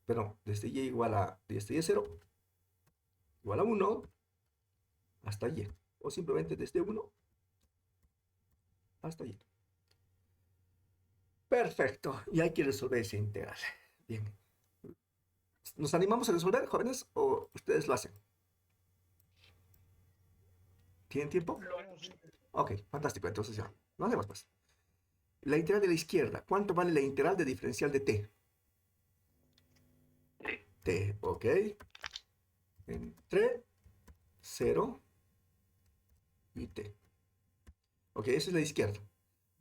igual a, desde y 0, igual a 1, hasta y. O simplemente desde 1 hasta y. Perfecto. Y hay que resolver esa integral. Bien. ¿Nos animamos a resolver, jóvenes, o ustedes lo hacen? ¿Tienen tiempo? Lo haremos. Ok, fantástico. Entonces ya, lo hacemos pues. La integral de la izquierda. ¿Cuánto vale la integral de diferencial de t? T, ok. Entre 0 y t. Ok, esa es la izquierda.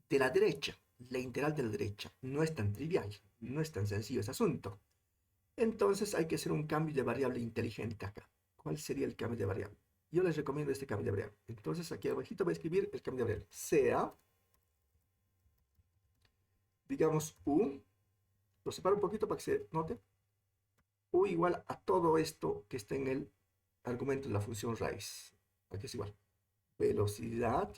De la derecha, la integral de la derecha no es tan trivial, no es tan sencillo ese asunto. Entonces hay que hacer un cambio de variable inteligente acá. ¿Cuál sería el cambio de variable? Yo les recomiendo este cambio de variable. Entonces aquí abajito voy a escribir el cambio de variable. Sea, digamos, u, lo separo un poquito para que se note, u igual a todo esto que está en el argumento de la función raíz. Aquí es igual. Velocidad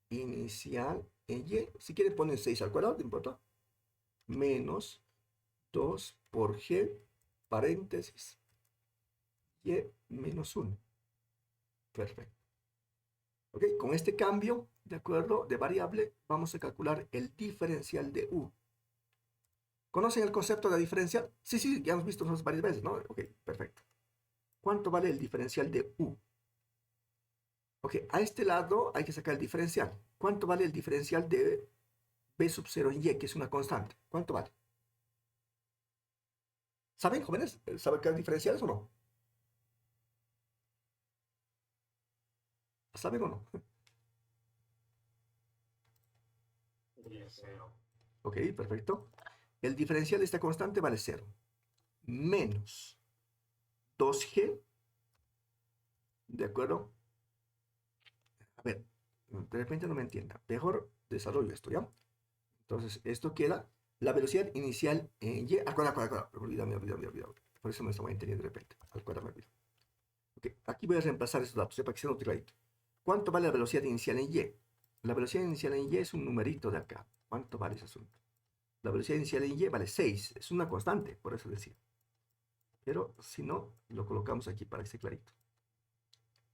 inicial en y. Si quieren ponen 6 al cuadrado, no importa. Menos 2 por g, paréntesis, y menos 1. Perfecto. Ok, con este cambio, de acuerdo, de variable, vamos a calcular el diferencial de u. ¿Conocen el concepto de diferencial? Sí, sí, ya hemos visto nosotros varias veces, ¿no? Ok, perfecto. ¿Cuánto vale el diferencial de u? Ok, a este lado hay que sacar el diferencial. ¿Cuánto vale el diferencial de b sub 0 en y, que es una constante? ¿Cuánto vale? ¿Saben, jóvenes? ¿Saben qué diferenciales o no? ¿Saben o no? Ok, perfecto. El diferencial de esta constante vale 0. Menos 2g, ¿de acuerdo? A ver, de repente no me entienda. Mejor desarrollo esto, ¿ya? Entonces, esto queda la velocidad inicial en y. Acuérdame. Olvídame. Por eso me estaba entendiendo de repente. Acuérdame. Ok, aquí voy a reemplazar esos datos, para que sea otro clarito. ¿Cuánto vale la velocidad inicial en y? La velocidad inicial en y es un numerito de acá. ¿Cuánto vale ese asunto? La velocidad inicial en y vale 6. Es una constante, por eso decía. Pero si no, lo colocamos aquí para que esté clarito.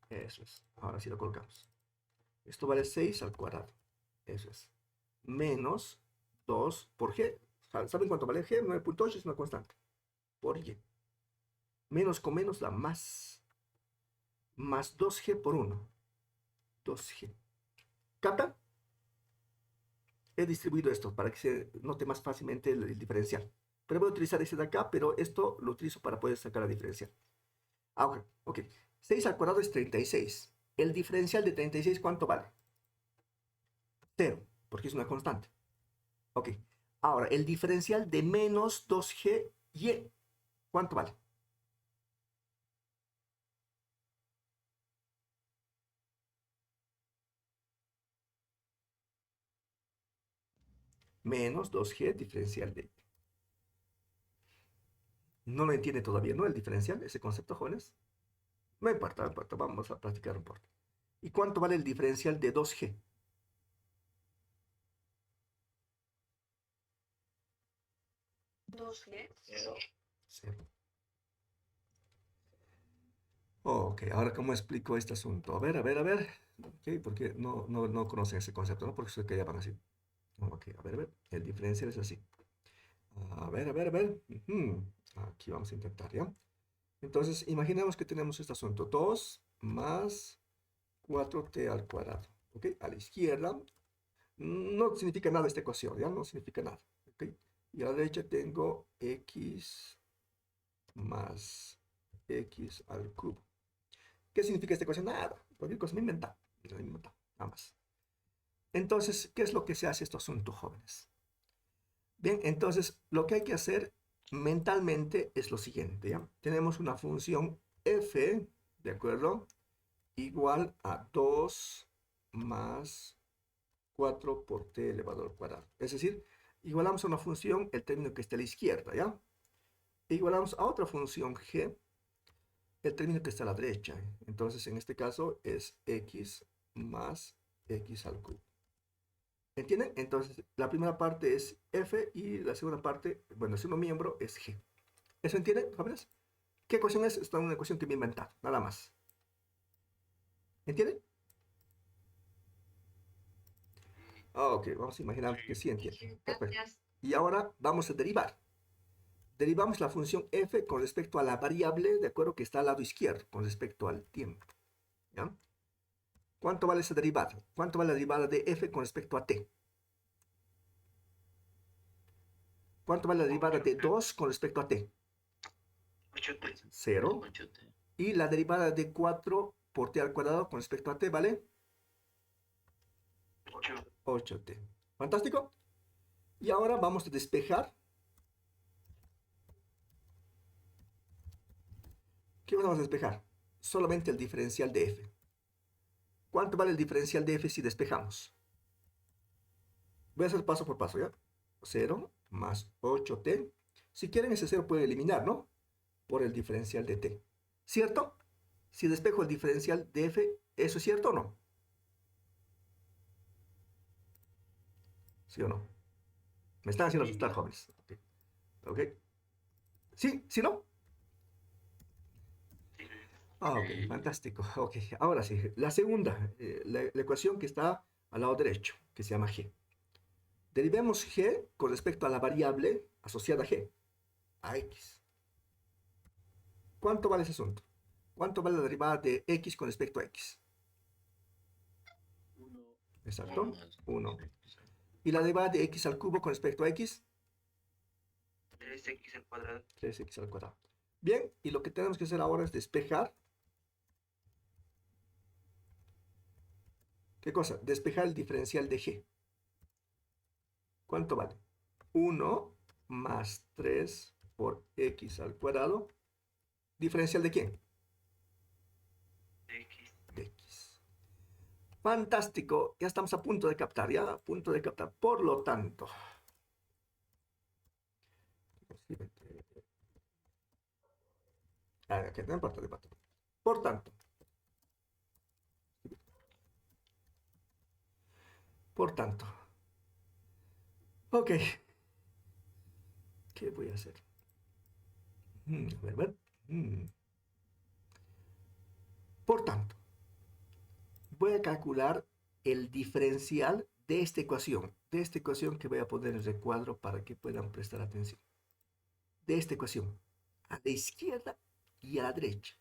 Eso es. Ahora sí lo colocamos. Esto vale 6 al cuadrado. Eso es. Menos 2 por g. ¿Saben cuánto vale g? 9.8 es una constante. Por y. Menos con menos da más. Más 2g por 1. 2g. ¿Captan? He distribuido esto para que se note más fácilmente el diferencial. Pero voy a utilizar ese de acá, pero esto lo utilizo para poder sacar la diferencial. Ok. 6 al cuadrado es 36. El diferencial de 36, ¿cuánto vale? 0, porque es una constante. Ok. Ahora, el diferencial de menos 2g y, ¿cuánto vale? Menos 2g diferencial de. No lo entiende todavía, ¿no? El diferencial, ese concepto, jóvenes. No importa. Vamos a practicar un poco. ¿Y cuánto vale el diferencial de 2g? 2G. 0. 0. Ok, ahora cómo explico este asunto. A ver, a ver, a ver. Ok, porque no conocen ese concepto, ¿no? Porque se que llaman así. Ok, a ver, a ver. El diferencial es así. A ver, a ver, a ver. Ujú. Aquí vamos a intentar, ¿ya? Entonces, imaginemos que tenemos este asunto. 2 más 4t al cuadrado. ¿Ok? A la izquierda no significa nada esta ecuación, ¿ya? No significa nada. ¿Ok? Y a la derecha tengo x más x al cubo. ¿Qué significa esta ecuación? Nada. Cualquier cosa me inventa. Me he inventado, nada más. Entonces, ¿qué es lo que se hace este asunto, jóvenes? Bien, entonces, lo que hay que hacer mentalmente es lo siguiente, ¿ya? Tenemos una función f, ¿de acuerdo? Igual a 2 más 4 por t elevado al cuadrado. Es decir, igualamos a una función el término que está a la izquierda, ¿ya? E igualamos a otra función g el término que está a la derecha. Entonces, en este caso es x más x al cubo. ¿Entienden? Entonces, la primera parte es f y la segunda parte, bueno, el segundo miembro es g. ¿Eso entienden, jóvenes? ¿Qué ecuación es? Esta es una ecuación que me he inventado, nada más. ¿Entienden? Ok, vamos a imaginar que sí entienden. Perfecto. Gracias. Y ahora vamos a derivar. Derivamos la función f con respecto a la variable, de acuerdo, que está al lado izquierdo, con respecto al tiempo. ¿Ya? ¿Cuánto vale esa derivada? ¿Cuánto vale la derivada de f con respecto a t? ¿Cuánto vale la derivada de 2 con respecto a t? 8t. 0. 8t. Y la derivada de 4 por t al cuadrado con respecto a t vale 8. 8t. ¿Fantástico? Y ahora vamos a despejar. ¿Qué vamos a despejar? Solamente el diferencial de f. ¿Cuánto vale el diferencial de f si despejamos? Voy a hacer paso por paso, ¿ya? 0 más 8t. Si quieren ese 0 pueden eliminar, ¿no? Por el diferencial de t. ¿Cierto? Si despejo el diferencial de f, ¿eso es cierto o no? ¿Sí o no? Me están haciendo asustar, jóvenes. Ok. ¿Ok? ¿Sí? ¿Sí no? Ah, ok, fantástico. Ok, ahora sí. La segunda, la ecuación que está al lado derecho, que se llama g. Derivemos g con respecto a la variable asociada a g, a x. ¿Cuánto vale ese asunto? ¿Cuánto vale la derivada de x con respecto a x? 1. Exacto, 1. ¿Y la derivada de x al cubo con respecto a x? 3x al cuadrado. 3x al cuadrado. Bien, y lo que tenemos que hacer ahora es despejar. ¿Qué cosa? Despejar el diferencial de g. ¿Cuánto vale? 1 más 3 por x al cuadrado. ¿Diferencial de quién? X. De x. Fantástico, ya estamos a punto de captar, ya a punto de captar. Por lo tanto, que no importa, no importa. Por tanto, por tanto, ok, ¿qué voy a hacer? A ver, a ver. Por tanto, voy a calcular el diferencial de esta ecuación que voy a poner en el recuadro para que puedan prestar atención. De esta ecuación, a la izquierda y a la derecha.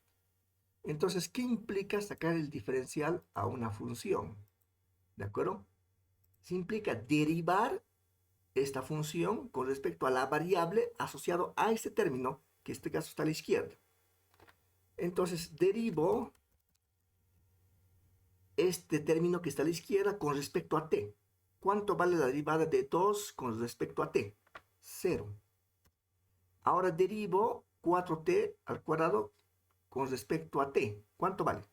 Entonces, ¿qué implica sacar el diferencial a una función? ¿De acuerdo? Se implica derivar esta función con respecto a la variable asociado a este término, que en este caso está a la izquierda. Entonces, derivo este término que está a la izquierda con respecto a t. ¿Cuánto vale la derivada de 2 con respecto a t? 0. Ahora derivo 4t al cuadrado con respecto a t. ¿Cuánto vale?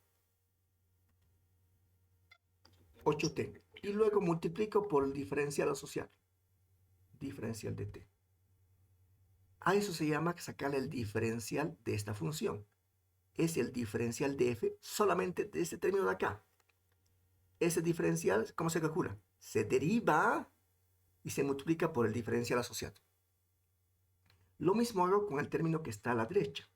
8t. Y luego multiplico por el diferencial asociado. Diferencial de t. A eso se llama sacar el diferencial de esta función. Es el diferencial de f solamente de este término de acá. Ese diferencial, ¿cómo se calcula? Se deriva y se multiplica por el diferencial asociado. Lo mismo hago con el término que está a la derecha.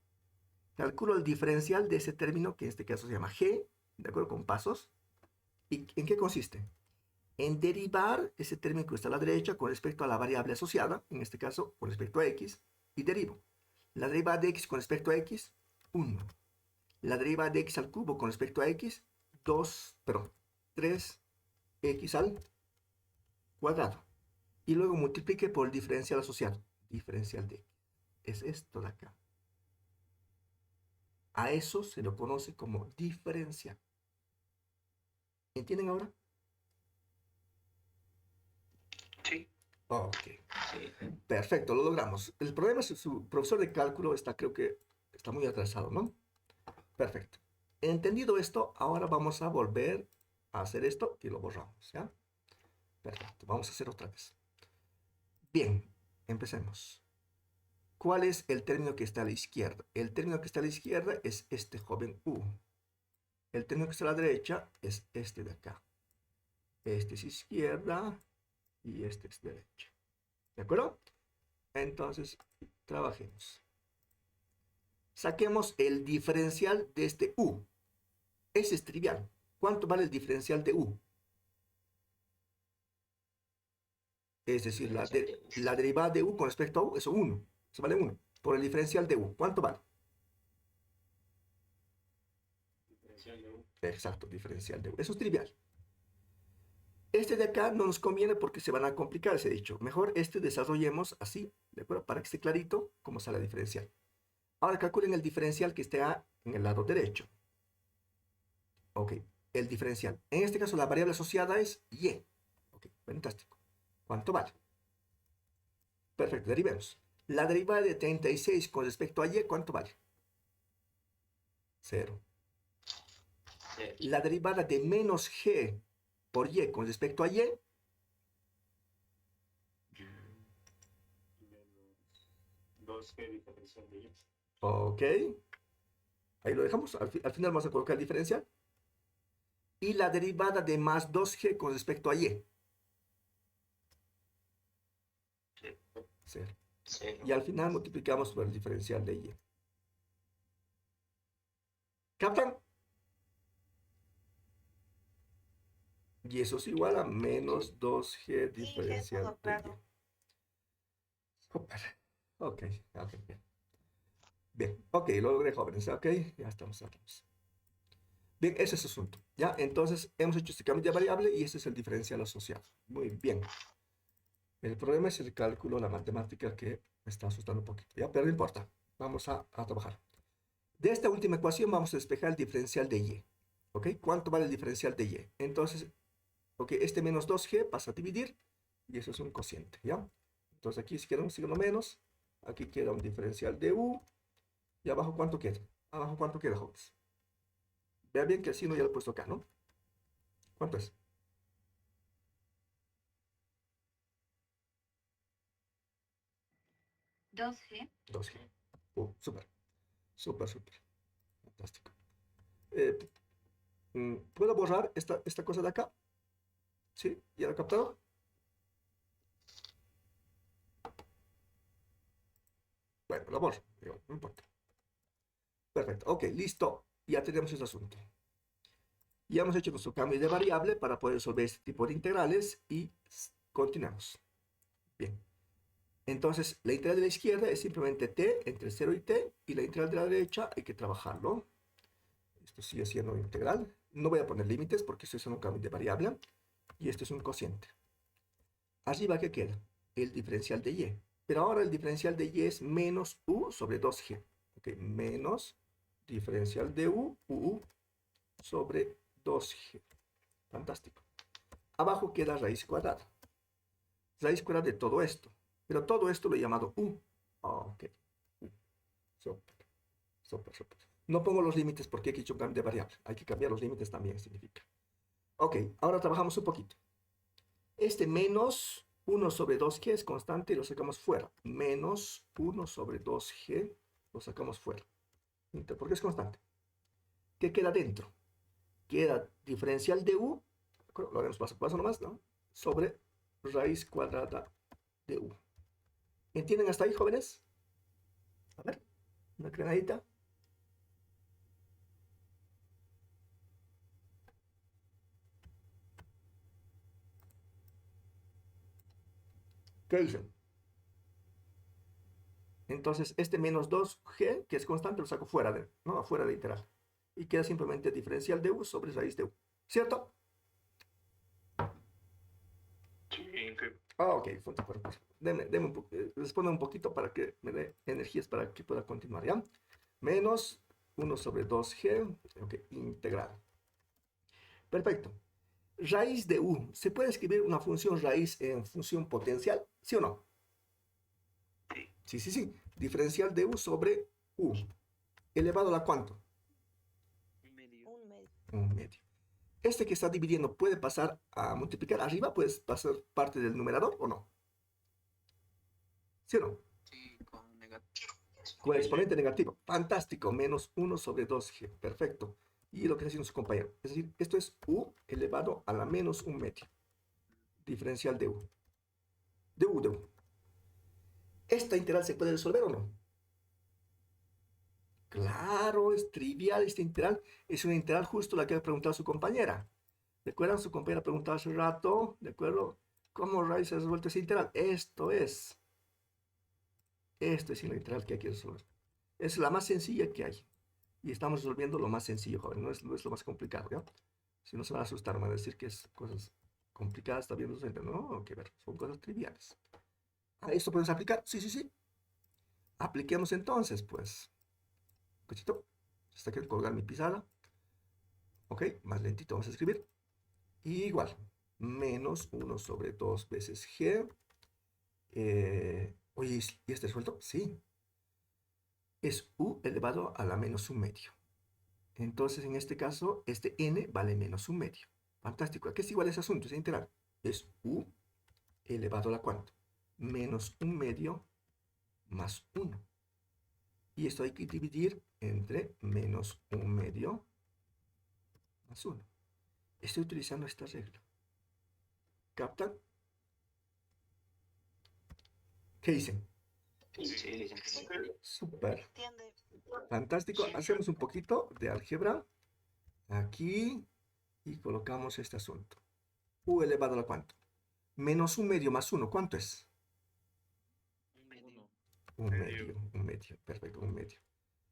Calculo el diferencial de ese término, que en este caso se llama g, de acuerdo con pasos. ¿Y en qué consiste? En derivar ese término que está a la derecha con respecto a la variable asociada, en este caso con respecto a x, y derivo. La derivada de x con respecto a x, 1. La derivada de x al cubo con respecto a x, 3x al cuadrado. Y luego multiplique por el diferencial asociado. Diferencial de x. Es esto de acá. A eso se lo conoce como diferencial. ¿Entienden ahora? Sí. Ok. Sí. Perfecto, lo logramos. El problema es que su profesor de cálculo creo que está muy atrasado, ¿no? Perfecto. Entendido esto, ahora vamos a volver a hacer esto y lo borramos, ¿ya? Perfecto, vamos a hacer otra vez. Bien, empecemos. ¿Cuál es el término que está a la izquierda? El término que está a la izquierda es este joven u. El término que está a la derecha es este de acá. Este es izquierda y este es derecha. ¿De acuerdo? Entonces, trabajemos. Saquemos el diferencial de este u. Ese es trivial. ¿Cuánto vale el diferencial de u? Es decir, la derivada de u con respecto a u es 1. Eso vale 1. Por el diferencial de u. ¿Cuánto vale? Diferencial de u. Exacto, diferencial de u. Eso es trivial. Este de acá no nos conviene porque se van a complicar ese dicho. Mejor este desarrollemos así, ¿de acuerdo? Para que esté clarito cómo sale la diferencial. Ahora calculen el diferencial que esté en el lado derecho. Ok, el diferencial. En este caso la variable asociada es y. Ok, fantástico. ¿Cuánto vale? Perfecto, derivemos. La derivada de 36 con respecto a y, ¿cuánto vale? 0. La derivada de menos g por y con respecto a y, Menos 2g diferencial de y. ok. Ahí lo dejamos. Al final vamos a colocar el diferencial. Y la derivada de más 2g con respecto a y. 0. Y al final multiplicamos por el diferencial de y. ¿Captan? Y eso es igual a menos 2g diferencial de y. Super. Ok, bien. Bien, ok, lo logré, jóvenes. Ok, ya estamos. Bien, ese es el asunto. ¿Ya? Entonces, hemos hecho este cambio de variable y este es el diferencial asociado. Muy bien. El problema es el cálculo, la matemática que me está asustando un poquito. ¿Ya? Pero no importa. Vamos a trabajar. De esta última ecuación vamos a despejar el diferencial de y. ¿Ok? ¿Cuánto vale el diferencial de y? Entonces, ok, este menos 2g pasa a dividir y eso es un cociente. ¿Ya? Entonces aquí queda un signo menos. Aquí queda un diferencial de u. ¿Y abajo cuánto queda? Abajo cuánto queda, jóvenes. Vea bien que el signo ya lo he puesto acá, ¿no? ¿Cuánto es? 2G. 2G. Súper. Súper. Fantástico. Eh, ¿Puedo borrar esta cosa de acá? ¿Sí? ¿Ya lo he captado? Bueno, lo borro. No importa. Perfecto. Ok, listo. Ya tenemos ese asunto. Ya hemos hecho nuestro cambio de variable para poder resolver este tipo de integrales y continuamos. Bien. Entonces, la integral de la izquierda es simplemente t entre 0 y t, y la integral de la derecha hay que trabajarlo. Esto sigue siendo integral. No voy a poner límites porque esto es un cambio de variable, y esto es un cociente. Arriba, ¿qué queda? El diferencial de y. Pero ahora el diferencial de y es menos u sobre 2g. Ok, menos diferencial de u sobre 2g. Fantástico. Abajo queda raíz cuadrada. Raíz cuadrada de todo esto. Pero todo esto lo he llamado u. Ok. Súper. No pongo los límites porque he hecho un cambio de variable. Hay que cambiar los límites también, significa. Ok, ahora trabajamos un poquito. Este menos 1 sobre 2g es constante y lo sacamos fuera. Menos 1 sobre 2g lo sacamos fuera. ¿Por qué es constante? ¿Qué queda dentro? Queda diferencial de u, lo haremos paso a paso nomás, ¿no? Sobre raíz cuadrada de u. ¿Entienden hasta ahí, jóvenes? A ver, una granadita. ¿Qué dicen? Entonces, este menos 2g, que es constante, lo saco fuera de, ¿no? Afuera de integral. Y queda simplemente diferencial de u sobre raíz de u. ¿Cierto? Sí, que Ah, ok, deme responda un poquito para que me dé energías para que pueda continuar, ¿ya? Menos 1 sobre 2g, ok, integral. Perfecto. Raíz de u. ¿Se puede escribir una función raíz en función potencial? ¿Sí o no? Sí, sí, sí. Diferencial de u sobre u. ¿Elevado a la cuánto? un medio. Un medio. Un medio. Este que está dividiendo puede pasar a multiplicar arriba, puede pasar parte del numerador o no. ¿Sí o no? Sí, con negativo. Con el exponente negativo. Fantástico. Menos 1 sobre 2g. Perfecto. Y lo que está haciendo su compañero. Es decir, esto es u elevado a la menos un medio. Diferencial de u. De u. ¿Esta integral se puede resolver o no? Claro, es trivial esta integral. Es una integral justo la que ha preguntado su compañera. ¿Recuerdan? Su compañera preguntaba hace rato, ¿de acuerdo? ¿Cómo raíz ha resuelto esa integral? Esto es la integral que hay que resolver. Es la más sencilla que hay. Y estamos resolviendo lo más sencillo, joven. No es lo más complicado, ¿ya? Si no se van a asustar, van a decir que es cosas complicadas, está bien resuelto. No, que ver, son cosas triviales. ¿A esto podemos aplicar? Sí, sí, sí. Apliquemos entonces, pues. Cosito. Hasta que colgar mi pizarra. Ok, más lentito vamos a escribir. Y igual, menos 1 sobre 2 veces g. Oye, ¿y este resuelto? Sí. Es u elevado a la menos un medio. Entonces, en este caso, este n vale menos un medio. Fantástico. ¿A qué es igual ese asunto? Es integral. Es u elevado a la cuánto? Menos un medio más 1. Y esto hay que dividir entre menos un medio más 1. Estoy utilizando esta regla. ¿Captan? ¿Qué dicen? Sí, sí, sí. Súper. Entiende. Fantástico. Hacemos un poquito de álgebra. Aquí. Y colocamos este asunto. U elevado a la cuánto? Menos un medio más 1. ¿Cuánto es? Un medio. Un medio. Un medio. Perfecto, un medio.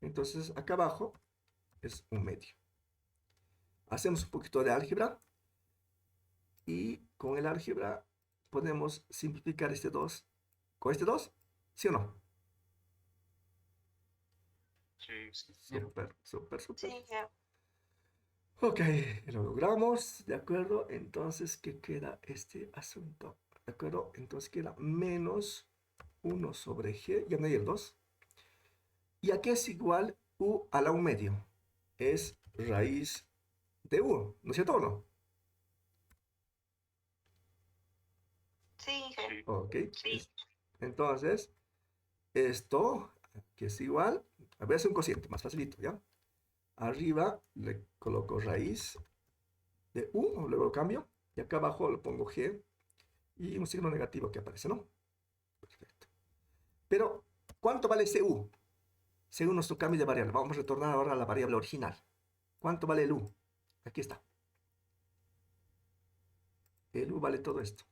Entonces, acá abajo es un medio. Hacemos un poquito de álgebra. Y con el álgebra podemos simplificar este 2. ¿Con este 2? ¿Sí o no? Sí, sí. Súper, súper, súper. Sí, ya. Ok, lo logramos, ¿de acuerdo? Entonces, ¿qué queda este asunto? ¿De acuerdo? Entonces queda menos 1 sobre g, ya no hay el 2. ¿Y a qué es igual u a la 1 medio? Es raíz de u, ¿no es cierto o no? Sí, ya. Sí. Ok, Sí. entonces, esto, que es igual, a ver, es un cociente, más facilito, ¿ya? Arriba le coloco raíz de u, luego lo cambio, y acá abajo le pongo g, y un signo negativo que aparece, ¿no? Perfecto. Pero, ¿cuánto vale ese u? Según nuestro cambio de variable. Vamos a retornar ahora a la variable original. ¿Cuánto vale el u? Aquí está. El u vale todo esto.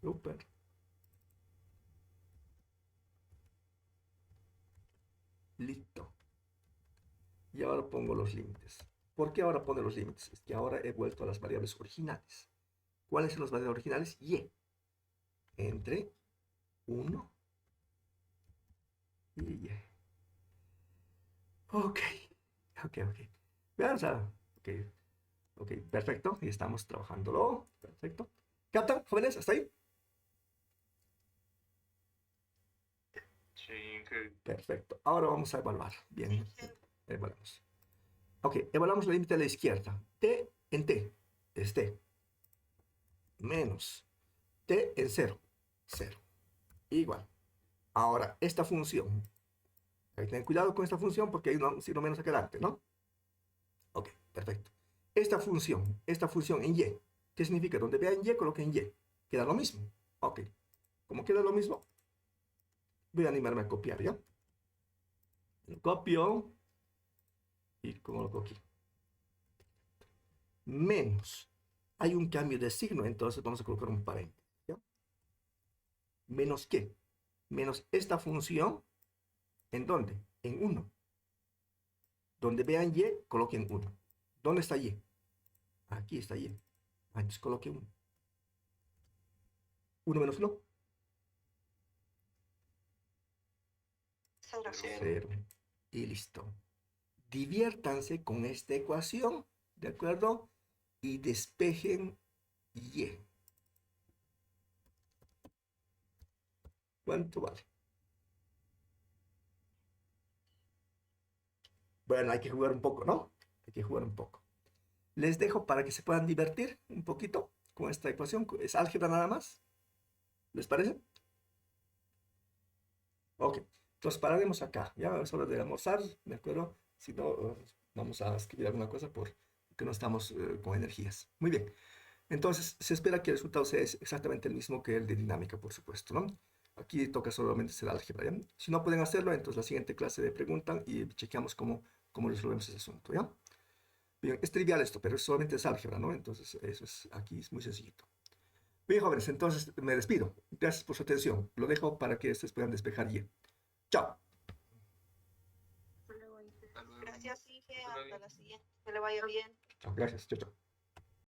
Super. Listo. Y ahora pongo los límites. ¿Por qué ahora pone los límites? Es que ahora he vuelto a las variables originales. ¿Cuáles son las variables originales? Y. Entre 1 y y. Ok. Ok, ok. Veamos a. Ok. Ok, perfecto. Y estamos trabajándolo. Perfecto. ¿Captan, jóvenes? ¿Hasta ahí? Sí, que Perfecto. Ahora vamos a evaluar. Bien. Sí, Evaluamos. Ok, evaluamos el límite a la izquierda. T en T es T. Menos T en 0. 0. Igual. Ahora, esta función. Hay que tener cuidado con esta función porque hay un signo menos aquí adelante, ¿no? Ok, perfecto. Esta función en Y. ¿Qué significa? Donde vea en Y, coloque en Y. Queda lo mismo. Ok. ¿Cómo queda lo mismo? Voy a animarme a copiar, ¿ya? Lo copio y coloco aquí. Menos. Hay un cambio de signo, entonces vamos a colocar un paréntesis, ¿ya? ¿Menos qué? Menos esta función, ¿en dónde? En 1. Donde vean y, coloquen 1. ¿Dónde está y? Aquí está y. Entonces coloque 1. 1 menos 1. 0. 0. Y listo. Diviértanse con esta ecuación, ¿de acuerdo? Y despejen y. ¿Cuánto vale? Bueno, hay que jugar un poco, ¿no? Hay que jugar un poco. Les dejo para que se puedan divertir un poquito con esta ecuación. Es álgebra nada más. ¿Les parece? Ok. Entonces pararemos acá. Ya es hora de almorzar, ¿de acuerdo? Si no, vamos a escribir alguna cosa porque no estamos con energías. Muy bien. Entonces, se espera que el resultado sea exactamente el mismo que el de dinámica, por supuesto, ¿no? Aquí toca solamente hacer álgebra, ¿ya? Si no pueden hacerlo, entonces la siguiente clase le preguntan y chequeamos cómo resolvemos ese asunto, ¿ya? Bien, es trivial esto, pero solamente es álgebra, ¿no? Entonces, eso es, aquí es muy sencillito. Bien, jóvenes, entonces me despido. Gracias por su atención. Lo dejo para que ustedes puedan despejar bien. Chao. Gracias, Inge. Hasta la siguiente. Que le vaya bien. Chao, gracias. Chao, chao.